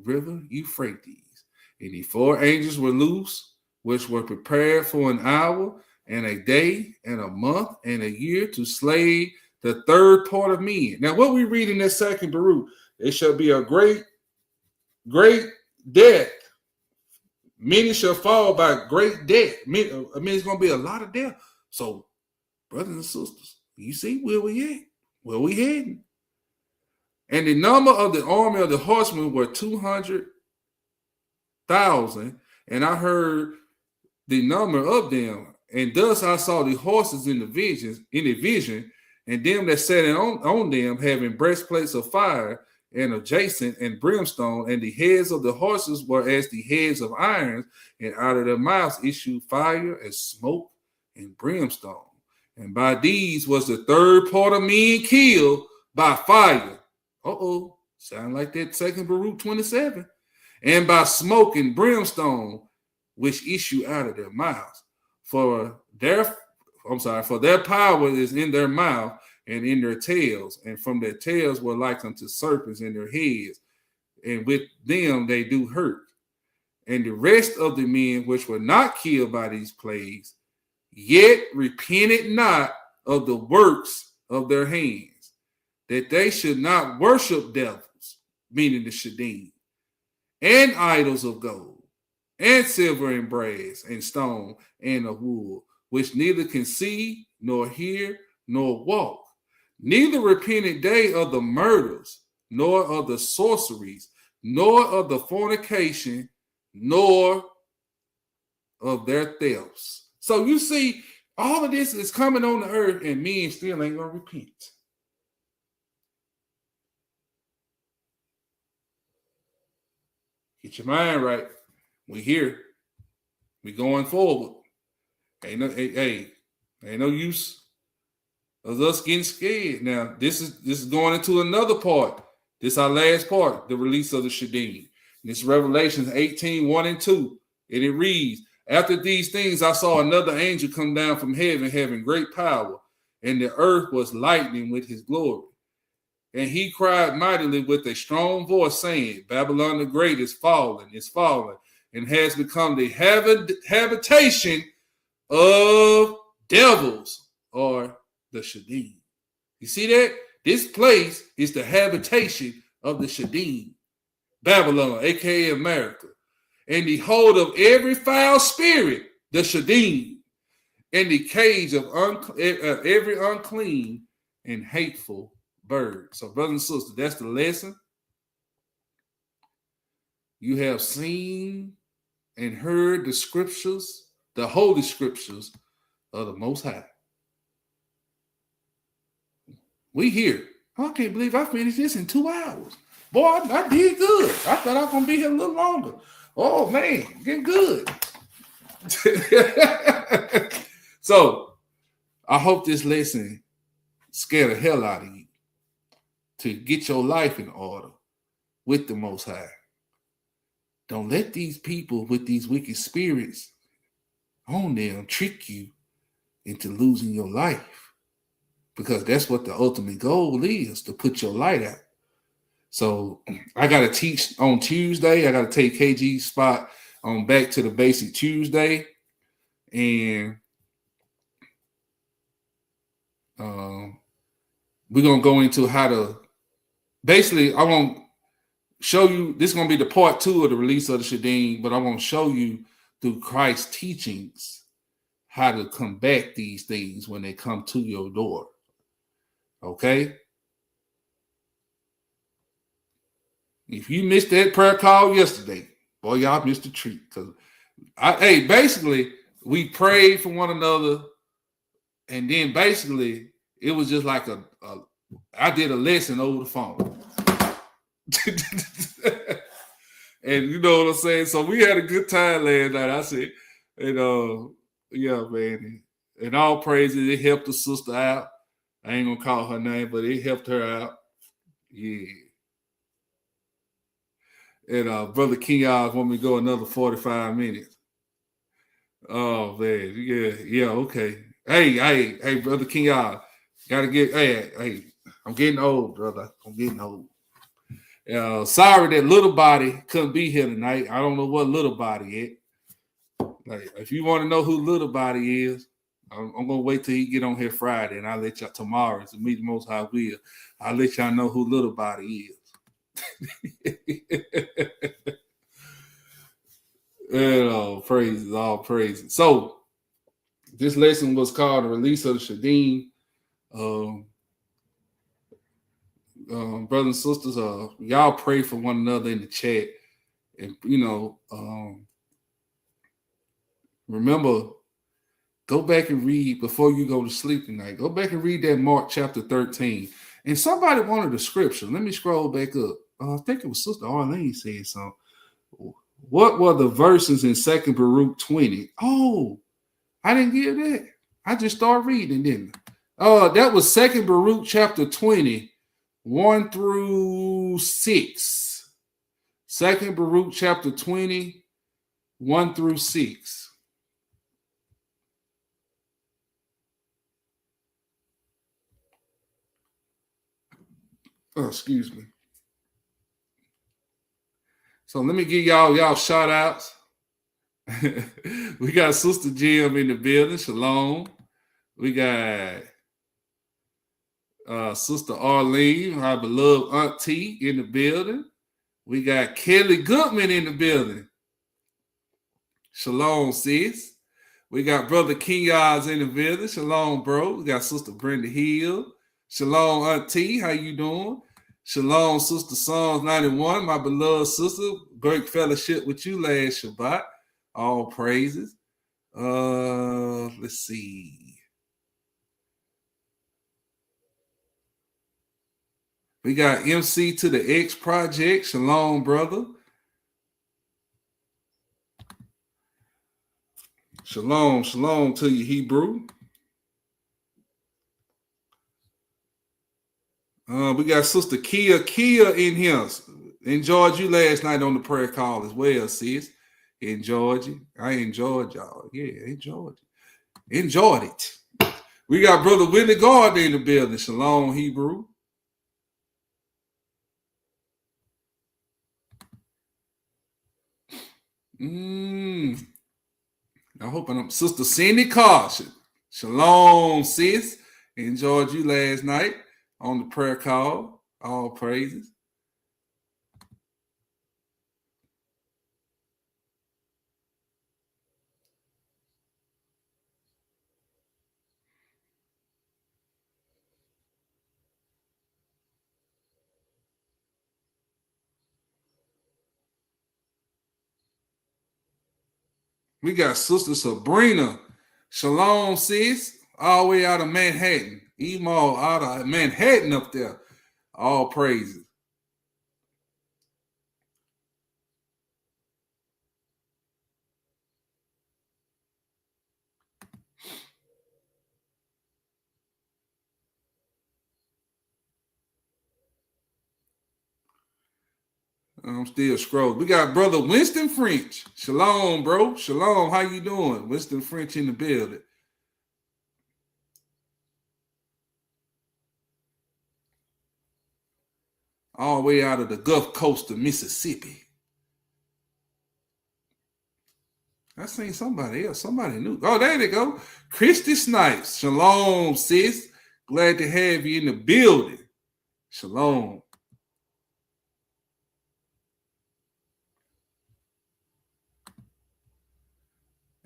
river Euphrates. And the 4 angels were loose, which were prepared for an hour and a day and a month and a year to slay the 3rd part of men. Now, what we read in that 2nd Baruch, it shall be a great death. Many shall fall by great death. It's going to be a lot of death. So, brothers and sisters, you see where we at? Where we heading? And the number of the army of the horsemen were 200,000. And I heard the number of them. And thus I saw the horses in the vision, and them that sat on them having breastplates of fire and adjacent and brimstone, and the heads of the horses were as the heads of irons, and out of their mouths issued fire and smoke and brimstone. And by these was the 3rd part of men killed by fire. Sound like that 2nd Baruch 27. And by smoke and brimstone, which issue out of their mouths. For their power is in their mouth and in their tails, and from their tails were like unto serpents in their heads, and with them they do hurt. And the rest of the men which were not killed by these plagues, yet repented not of the works of their hands, that they should not worship devils, meaning the Shedim, and idols of gold, and silver and brass and stone and of wood, which neither can see nor hear nor walk. Neither repented they of the murders, nor of the sorceries, nor of the fornication, nor of their thefts. So you see, all of this is coming on the earth, and men still ain't gonna repent. Get your mind right. We here. We going forward. Ain't no use of us getting scared. Now, this is going into another part. This is our last part, the release of the Shedim. This Revelations 18, 1 and 2. And it reads, after these things, I saw another angel come down from heaven, having great power, and the earth was lightning with his glory. And he cried mightily with a strong voice, saying, Babylon the Great is fallen, and has become the habitation of devils, or the Shedim. You see that? This place is the habitation of the Shedim, Babylon, aka America, and the hold of every foul spirit, the Shedim, and the cage of every unclean and hateful bird. So, brothers and sisters, that's the lesson. You have seen and heard the scriptures, the holy scriptures of the Most High. We here. I can't believe I finished this in 2 hours. Boy, I did good. I thought I was going to be here a little longer. Oh, man, getting good. So, I hope this lesson scared the hell out of you to get your life in order with the Most High. Don't let these people with these wicked spirits on them trick you into losing your life, because that's what the ultimate goal is, to put your light out. So I got to teach on Tuesday. I got to take KG's spot on Back to the Basic Tuesday. And we're going to go into how to, basically, I want to show you, this is going to be the part 2 of the release of the Shedim, but I want to show you through Christ's teachings how to combat these things when they come to your door. Okay? If you missed that prayer call yesterday, boy, y'all missed a treat. Because basically, we prayed for one another, and then basically it was just like I did a lesson over the phone. And you know what I'm saying? So we had a good time last night. I said, yeah, man. And all praises, it helped the sister out. I ain't gonna call her name, but it helped her out. Yeah. And Brother Kenyon want me to go another 45 minutes. Oh man, yeah, okay. Hey, Brother Kenyon, gotta get. Hey, I'm getting old, brother. I'm getting old. Sorry that little body couldn't be here tonight. I don't know what little body is. Like, if you want to know who little body is, I'm gonna wait till he get on here Friday, and I'll let y'all tomorrow to meet the Most High will. I'll let y'all know who little body is. And all praises. So this lesson was called "The Release of the Shedim." Brothers and sisters, y'all pray for one another in the chat, and remember, go back and read before you go to sleep tonight. Go back and read that Mark chapter 13. And somebody wanted the scripture. Let me scroll back up. I think it was Sister Arlene said something. What were the verses in 2 Baruch 20? Oh, I didn't get that. I just started reading, didn't I? That was 2 Baruch chapter 20, 1 through 6. 2 Baruch chapter 20, 1 through 6. Oh, excuse me. So let me give y'all shout outs. We got Sister Jim in the building. Shalom. We got Sister Arlene, our beloved auntie, in the building. We got Kelly Goodman in the building. Shalom, sis. We got Brother Kenyon's in the building. Shalom, bro. We got Sister Brenda Hill. Shalom, auntie. How you doing? Shalom, Sister Psalms 91, my beloved sister. Great fellowship with you last Shabbat. All praises. Let's see. We got MC to the X Project. Shalom, brother. Shalom to you, Hebrew. We got Sister Kia in here. Enjoyed you last night on the prayer call as well, sis. Enjoyed you. I enjoyed y'all. Yeah, enjoyed it. We got Brother Willie Gardner in the building. Shalom, Hebrew. I hope I'm Sister Cindy Caution. Shalom, sis. Enjoyed you last night on the prayer call. All praises. We got Sister Sabrina. Shalom, sis. All the way out of Manhattan. Emo out of Manhattan up there. All praises. I'm still scrolling. We got Brother Winston French. Shalom, bro. Shalom. How you doing? Winston French in the building. All the way out of the Gulf Coast of Mississippi. I seen somebody else. Somebody new. Oh, there they go. Christy Snipes. Shalom, sis. Glad to have you in the building. Shalom.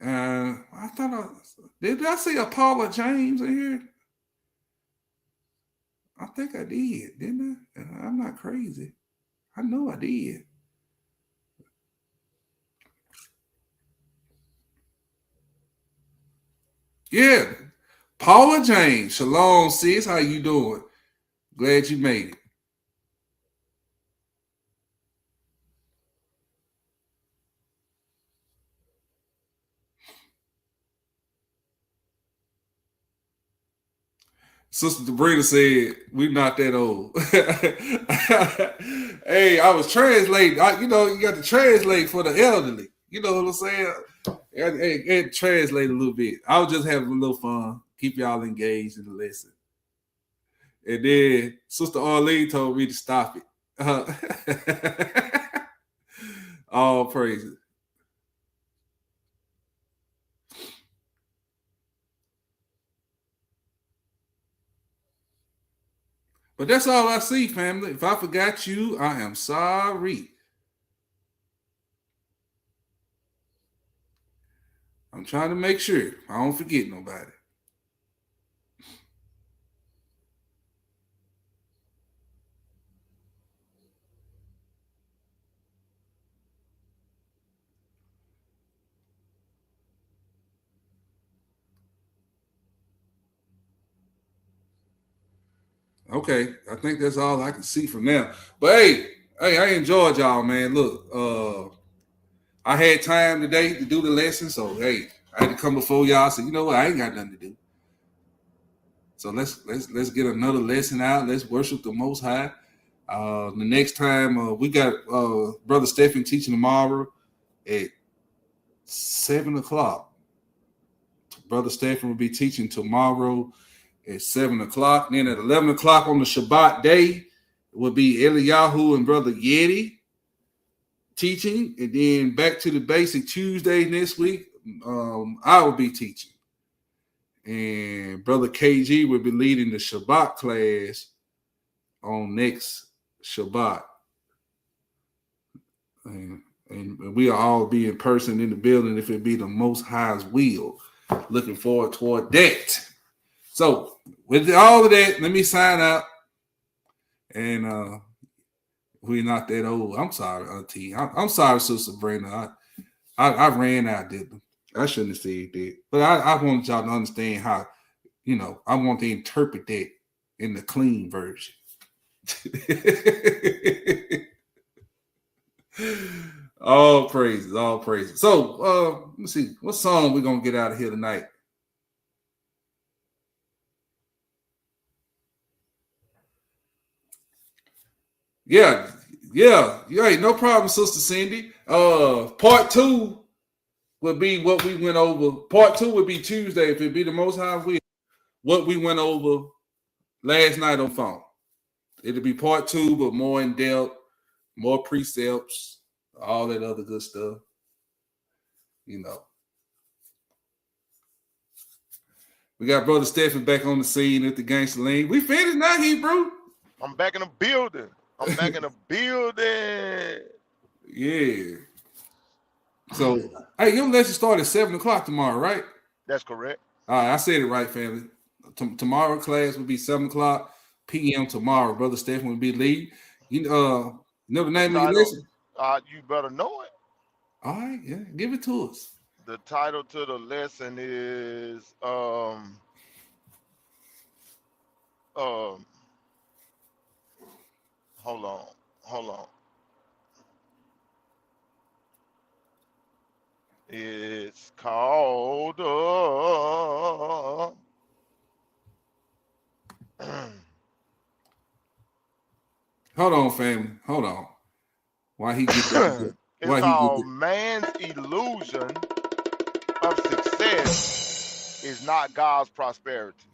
I thought did I see a Paula James in here? I think I did, didn't I? I'm not crazy. I know I did. Yeah. Paula James. Shalom, sis. How you doing? Glad you made it. Sister Debrina said, we're not that old. Hey, I was translating. You got to translate for the elderly. You know what I'm saying? I had to translate a little bit. I was just having a little fun. Keep y'all engaged in the lesson. And then Sister Arlene told me to stop it. All praises. But that's all I see, family. If I forgot you, I am sorry. I'm trying to make sure I don't forget nobody. Okay, I think that's all I can see from now. But hey, I enjoyed y'all, man. Look, I had time today to do the lesson, so hey, I had to come before y'all. So you know what? I ain't got nothing to do. So let's get another lesson out. Let's worship the Most High. The next time we got Brother Stephen teaching tomorrow at 7:00. Brother Stephen will be teaching tomorrow at 7:00. And then at 11:00 on the Shabbat day will be Eliyahu and Brother Yeti teaching. And then back to the basic Tuesday next week, I will be teaching. And Brother KG will be leading the Shabbat class on next Shabbat. And we'll all be in person in the building if it be the Most High's will. Looking forward toward that. So with all of that, let me sign out. And we're not that old. I'm sorry, Auntie. I'm sorry, Sister Brenda. I ran out, didn't I? I shouldn't have said that. But I wanted y'all to understand how, I want to interpret that in the clean version. All praises, all praises. So let's see, what song we're gonna get out of here tonight? Yeah, no problem, Sister Cindy. Part 2 would be what we went over. Part 2 would be Tuesday, if it be the Most High will. What we went over last night on phone. It'll be part 2, but more in depth, more precepts, all that other good stuff. We got Brother Stephen back on the scene at the Gangster Lane. We finished now, Hebrew. I'm back in the building. Yeah. So, hey, your lesson start at 7:00 tomorrow, right? That's correct. All right, I said it right, family. Tomorrow class will be 7:00 p.m. tomorrow. Brother Stephen will be lead. You know the name of your lesson? You better know it. All right, yeah, give it to us. The title to the lesson is hold on. It's called Hold on, family. Hold on. Why he get that? It's called Man's Illusion of Success is Not God's Prosperity.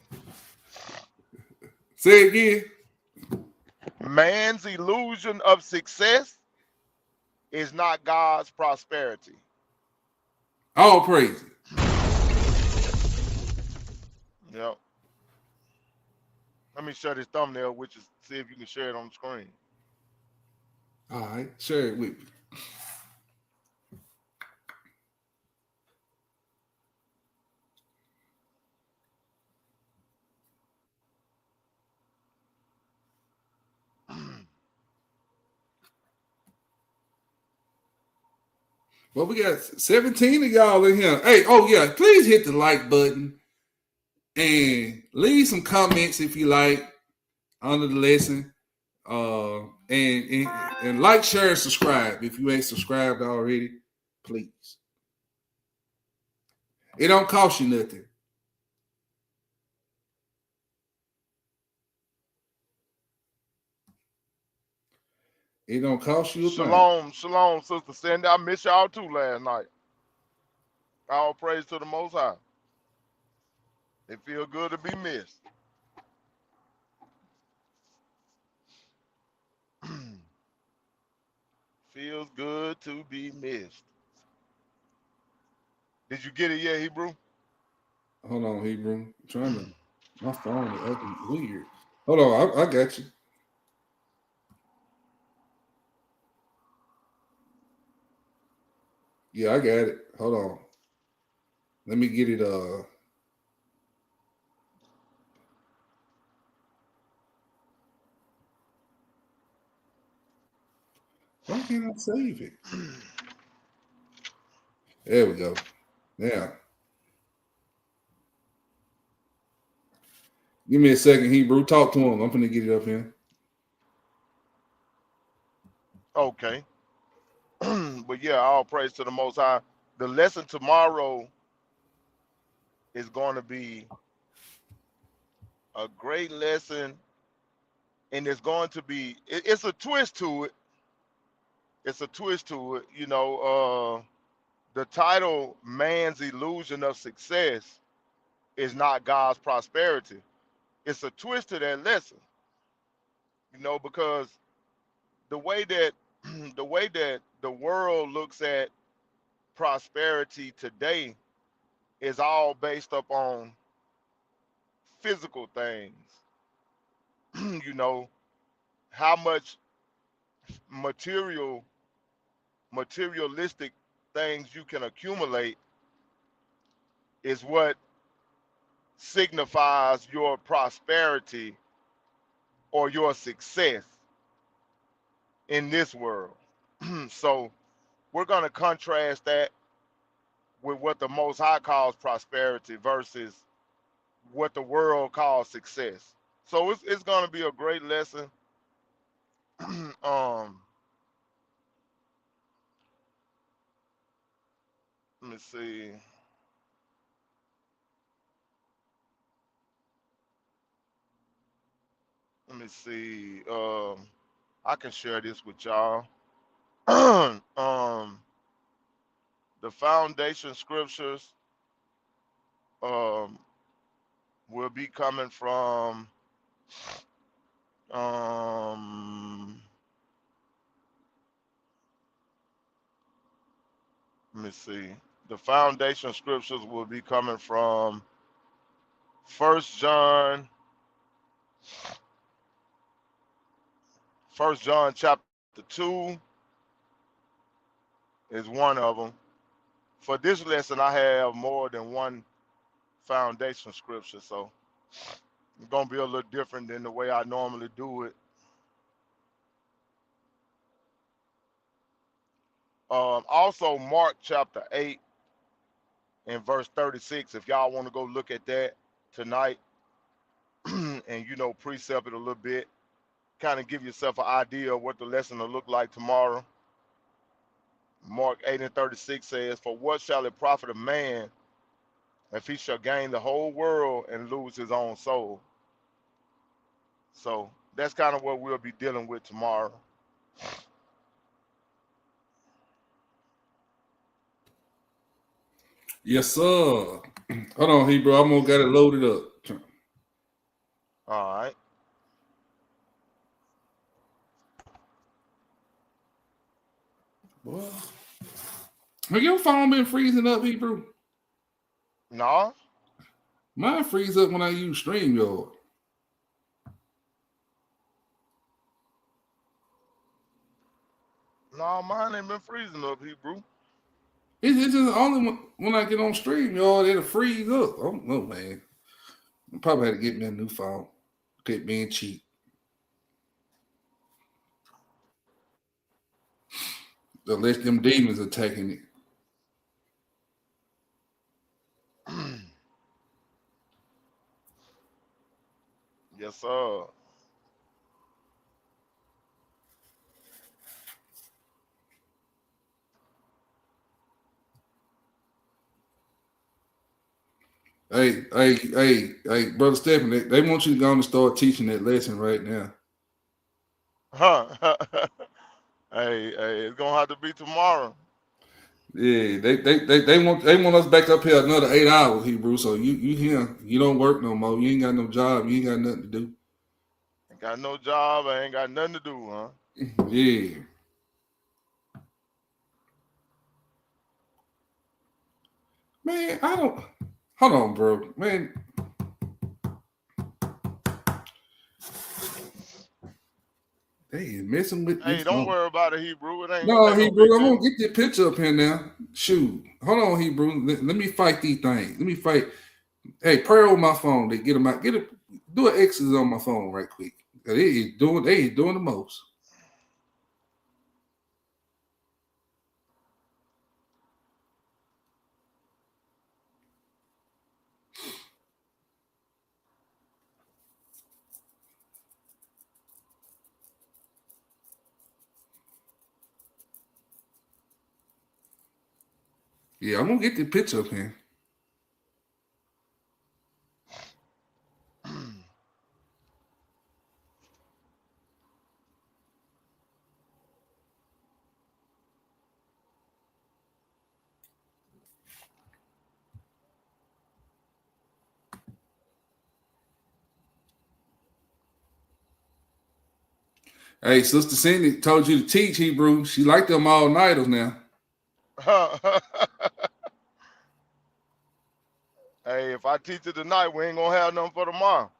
Say it again. Man's illusion of success is not God's prosperity. All praise. Yep. Let me share this thumbnail, which is see if you can share it on the screen. All right, share it with me. Well, we got 17 of y'all in here. Hey, oh yeah, please hit the like button and leave some comments if you like under the lesson. And like, share, and subscribe if you ain't subscribed already. Please. It don't cost you nothing. It don't cost you a thing. Shalom, shalom, Sister Cindy. I missed y'all too last night. All praise to the Most High. It feel good to be missed. Feels good to be missed. Did you get it yet, Hebrew? Hold on, Hebrew. I'm trying to. My phone is acting weird. Hold on, I got you. Yeah, I got it. Hold on. Let me get it. Why can't I save it? There we go. Now, give me a second, Hebrew. Talk to him. I'm gonna get it up here. Okay. But yeah, all praise to the Most High. The lesson tomorrow is going to be a great lesson, and it's going to be. It's a twist to it. It's a twist to it. You know, the title "Man's Illusion of Success" is not God's prosperity. It's a twist to that lesson. You know, because the way that the way that the world looks at prosperity today is all based upon physical things. You know, how much materialistic things you can accumulate is what signifies your prosperity or your success in this world. So we're going to contrast that with what the Most High calls prosperity versus what the world calls success. So it's going to be a great lesson. Let me see. Let me see. I can share this with y'all. The foundation scriptures um, will be coming from let me see. The foundation scriptures will be coming from First John, First John chapter 2 is one of them. For this lesson, I have more than one foundation scripture, so it's gonna be a little different than the way I normally do it. Also, Mark chapter 8 and verse 36. If y'all want to go look at that tonight and precept it a little bit, kind of give yourself an idea of what the lesson will look like tomorrow. Mark 8 and 36 says, "For what shall it profit a man if he shall gain the whole world and lose his own soul?" So that's kind of what we'll be dealing with tomorrow. Yes, sir. Hold on, Hebrew. I'm gonna get it loaded up. All right. Well, have your phone been freezing up, Hebrew? No, Mine freeze up when I use StreamYard. mine ain't been freezing up, Hebrew. It's just only when I get on StreamYard, it'll freeze up. I don't know, man. I probably had to get me a new phone. Quit being cheap. Unless them demons attacking it. Yes, sir. Hey, brother Stephen, they want you to go on and start teaching that lesson right now. Huh? Hey, it's gonna have to be tomorrow. Yeah, they want us back up here another 8 hours, Hebrew. So you here, you don't work no more. You ain't got no job. You ain't got nothing to do. Ain't got no job. I ain't got nothing to do, huh? Yeah, man. I don't. Hold on, bro. Man, they is messing with Hey, this don't phone. worry about it, Hebrew. No, Ain't no big Hebrew. I'm deal. gonna get the picture up here now. Shoot. Hold on, Hebrew. Let me fight these things. Let me fight. Hey, pray over my phone. They get them out. Get it. Do an exit on my phone right quick. They is doing the most. Yeah, I'm gonna get the picture up here. Hey, Sister Cindy told you to teach Hebrew. She like them all nighters now. Hey, if I teach it tonight, we ain't gonna have nothing for tomorrow.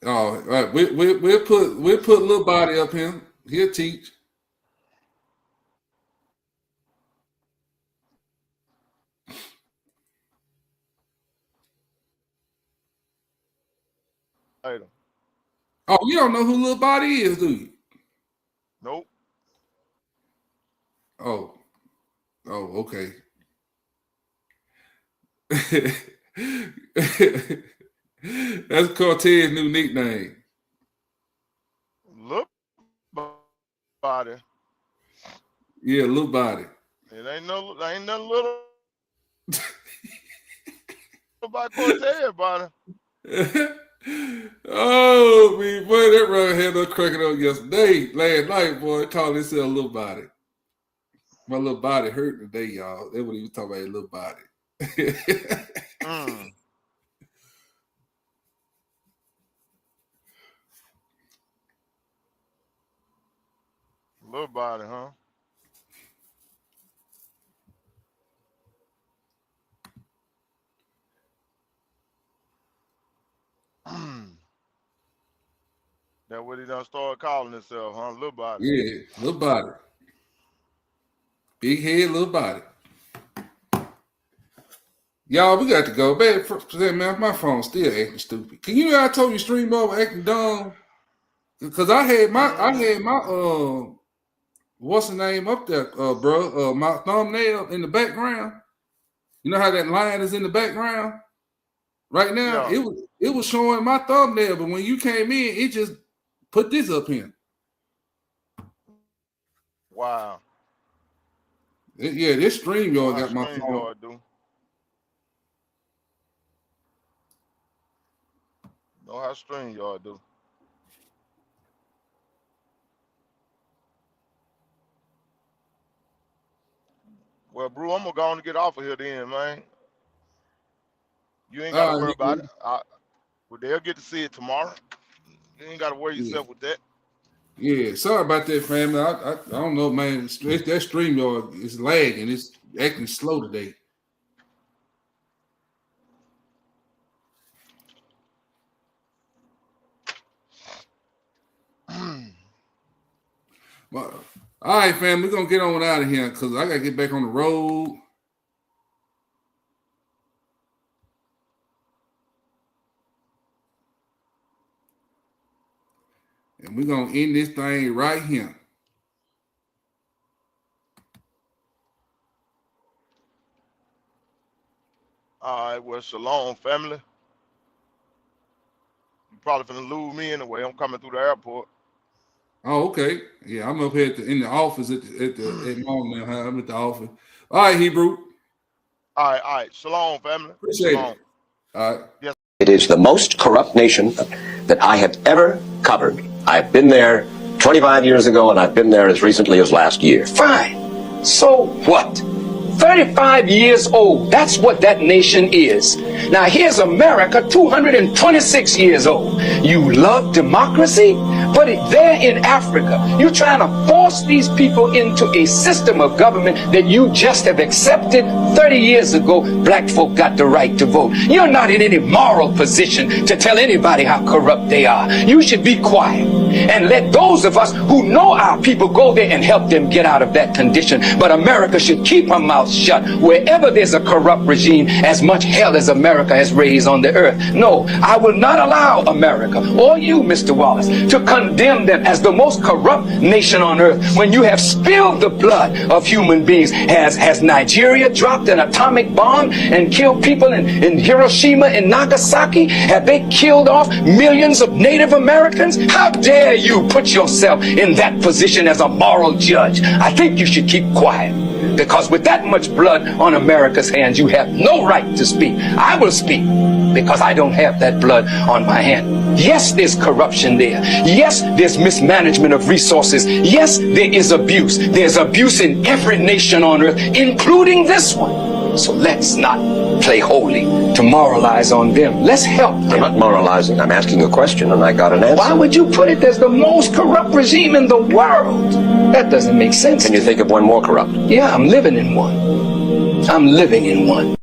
Oh, right. We'll put little body up here. He'll teach. Later. Oh, you don't know who little body is, do you? Nope. Oh, okay. That's Cortez's new nickname. Look body. Yeah, little body. It ain't nothing little about Cortez body. Oh, me, boy, that run had us cracking up yesterday. Last night, boy, called himself little body. My little body hurt today, y'all. That's what he was talking about, his little body. Mm. Little body, huh? That what he done started calling himself, huh? Little body. Yeah, little body. Big head, little body. Y'all, we got to go. Man, my phone's still acting stupid. Can you know I told you stream over acting dumb? Because I had my what's the name up there, bro? My thumbnail in the background. You know how that line is in the background? Right now, Yeah. it was showing my thumbnail, but when you came in, it just put this up here. Wow. Yeah, this stream Know y'all how got my strange phone. y'all do. Know how strange y'all do. Well, Brew, I'm gonna go on and get off of here then, man. You ain't gotta worry about it. Well, they'll get to see it tomorrow. You ain't gotta worry Yeah, yourself with that. yeah. Sorry about that, family. I don't know, man. That stream y'all is lagging. It's acting slow today. But, all right, fam, we're gonna get on out of here because I gotta get back on the road. And we're gonna end this thing right here. All right, well, shalom, family. probably finna lose me anyway. I'm coming through the airport. Oh, okay. Yeah, I'm up here in the office at home now. Huh? I'm at the office. All right, Hebrew. All right. Shalom, family. Appreciate Shalom. it. All right. Yes. It is the most corrupt nation that I have ever covered. I've been there 25 years ago, and I've been there as recently as last year. Fine. So what? 35 years old. That's what that nation is. Now here's America, 226 years old. You love democracy? But there in Africa, you're trying to force these people into a system of government that you just have accepted. 30 years ago, black folk got the right to vote. You're not in any moral position to tell anybody how corrupt they are. You should be quiet and let those of us who know our people go there and help them get out of that condition. But America should keep her mouth shut wherever there's a corrupt regime, as much hell as America has raised on the earth. No, I will not allow America or you, Mr. Wallace, to condemn them as the most corrupt nation on earth when you have spilled the blood of human beings. Has Nigeria dropped an atomic bomb and killed people in Hiroshima and Nagasaki? Have they killed off millions of Native Americans? How dare you put yourself in that position as a moral judge? I think you should keep quiet, because with that much blood on America's hands, you have no right to speak. I will speak because I don't have that blood on my hand. Yes, there's corruption there. Yes, there's mismanagement of resources. Yes, there is abuse. There's abuse in every nation on earth, including this one. So let's not play holy to moralize on them. Let's help them. I'm not moralizing. I'm asking a question, and I got an answer. Why would you put it as the most corrupt regime in the world? That doesn't make sense. Can you think of one more corrupt? Yeah, I'm living in one. I'm living in one.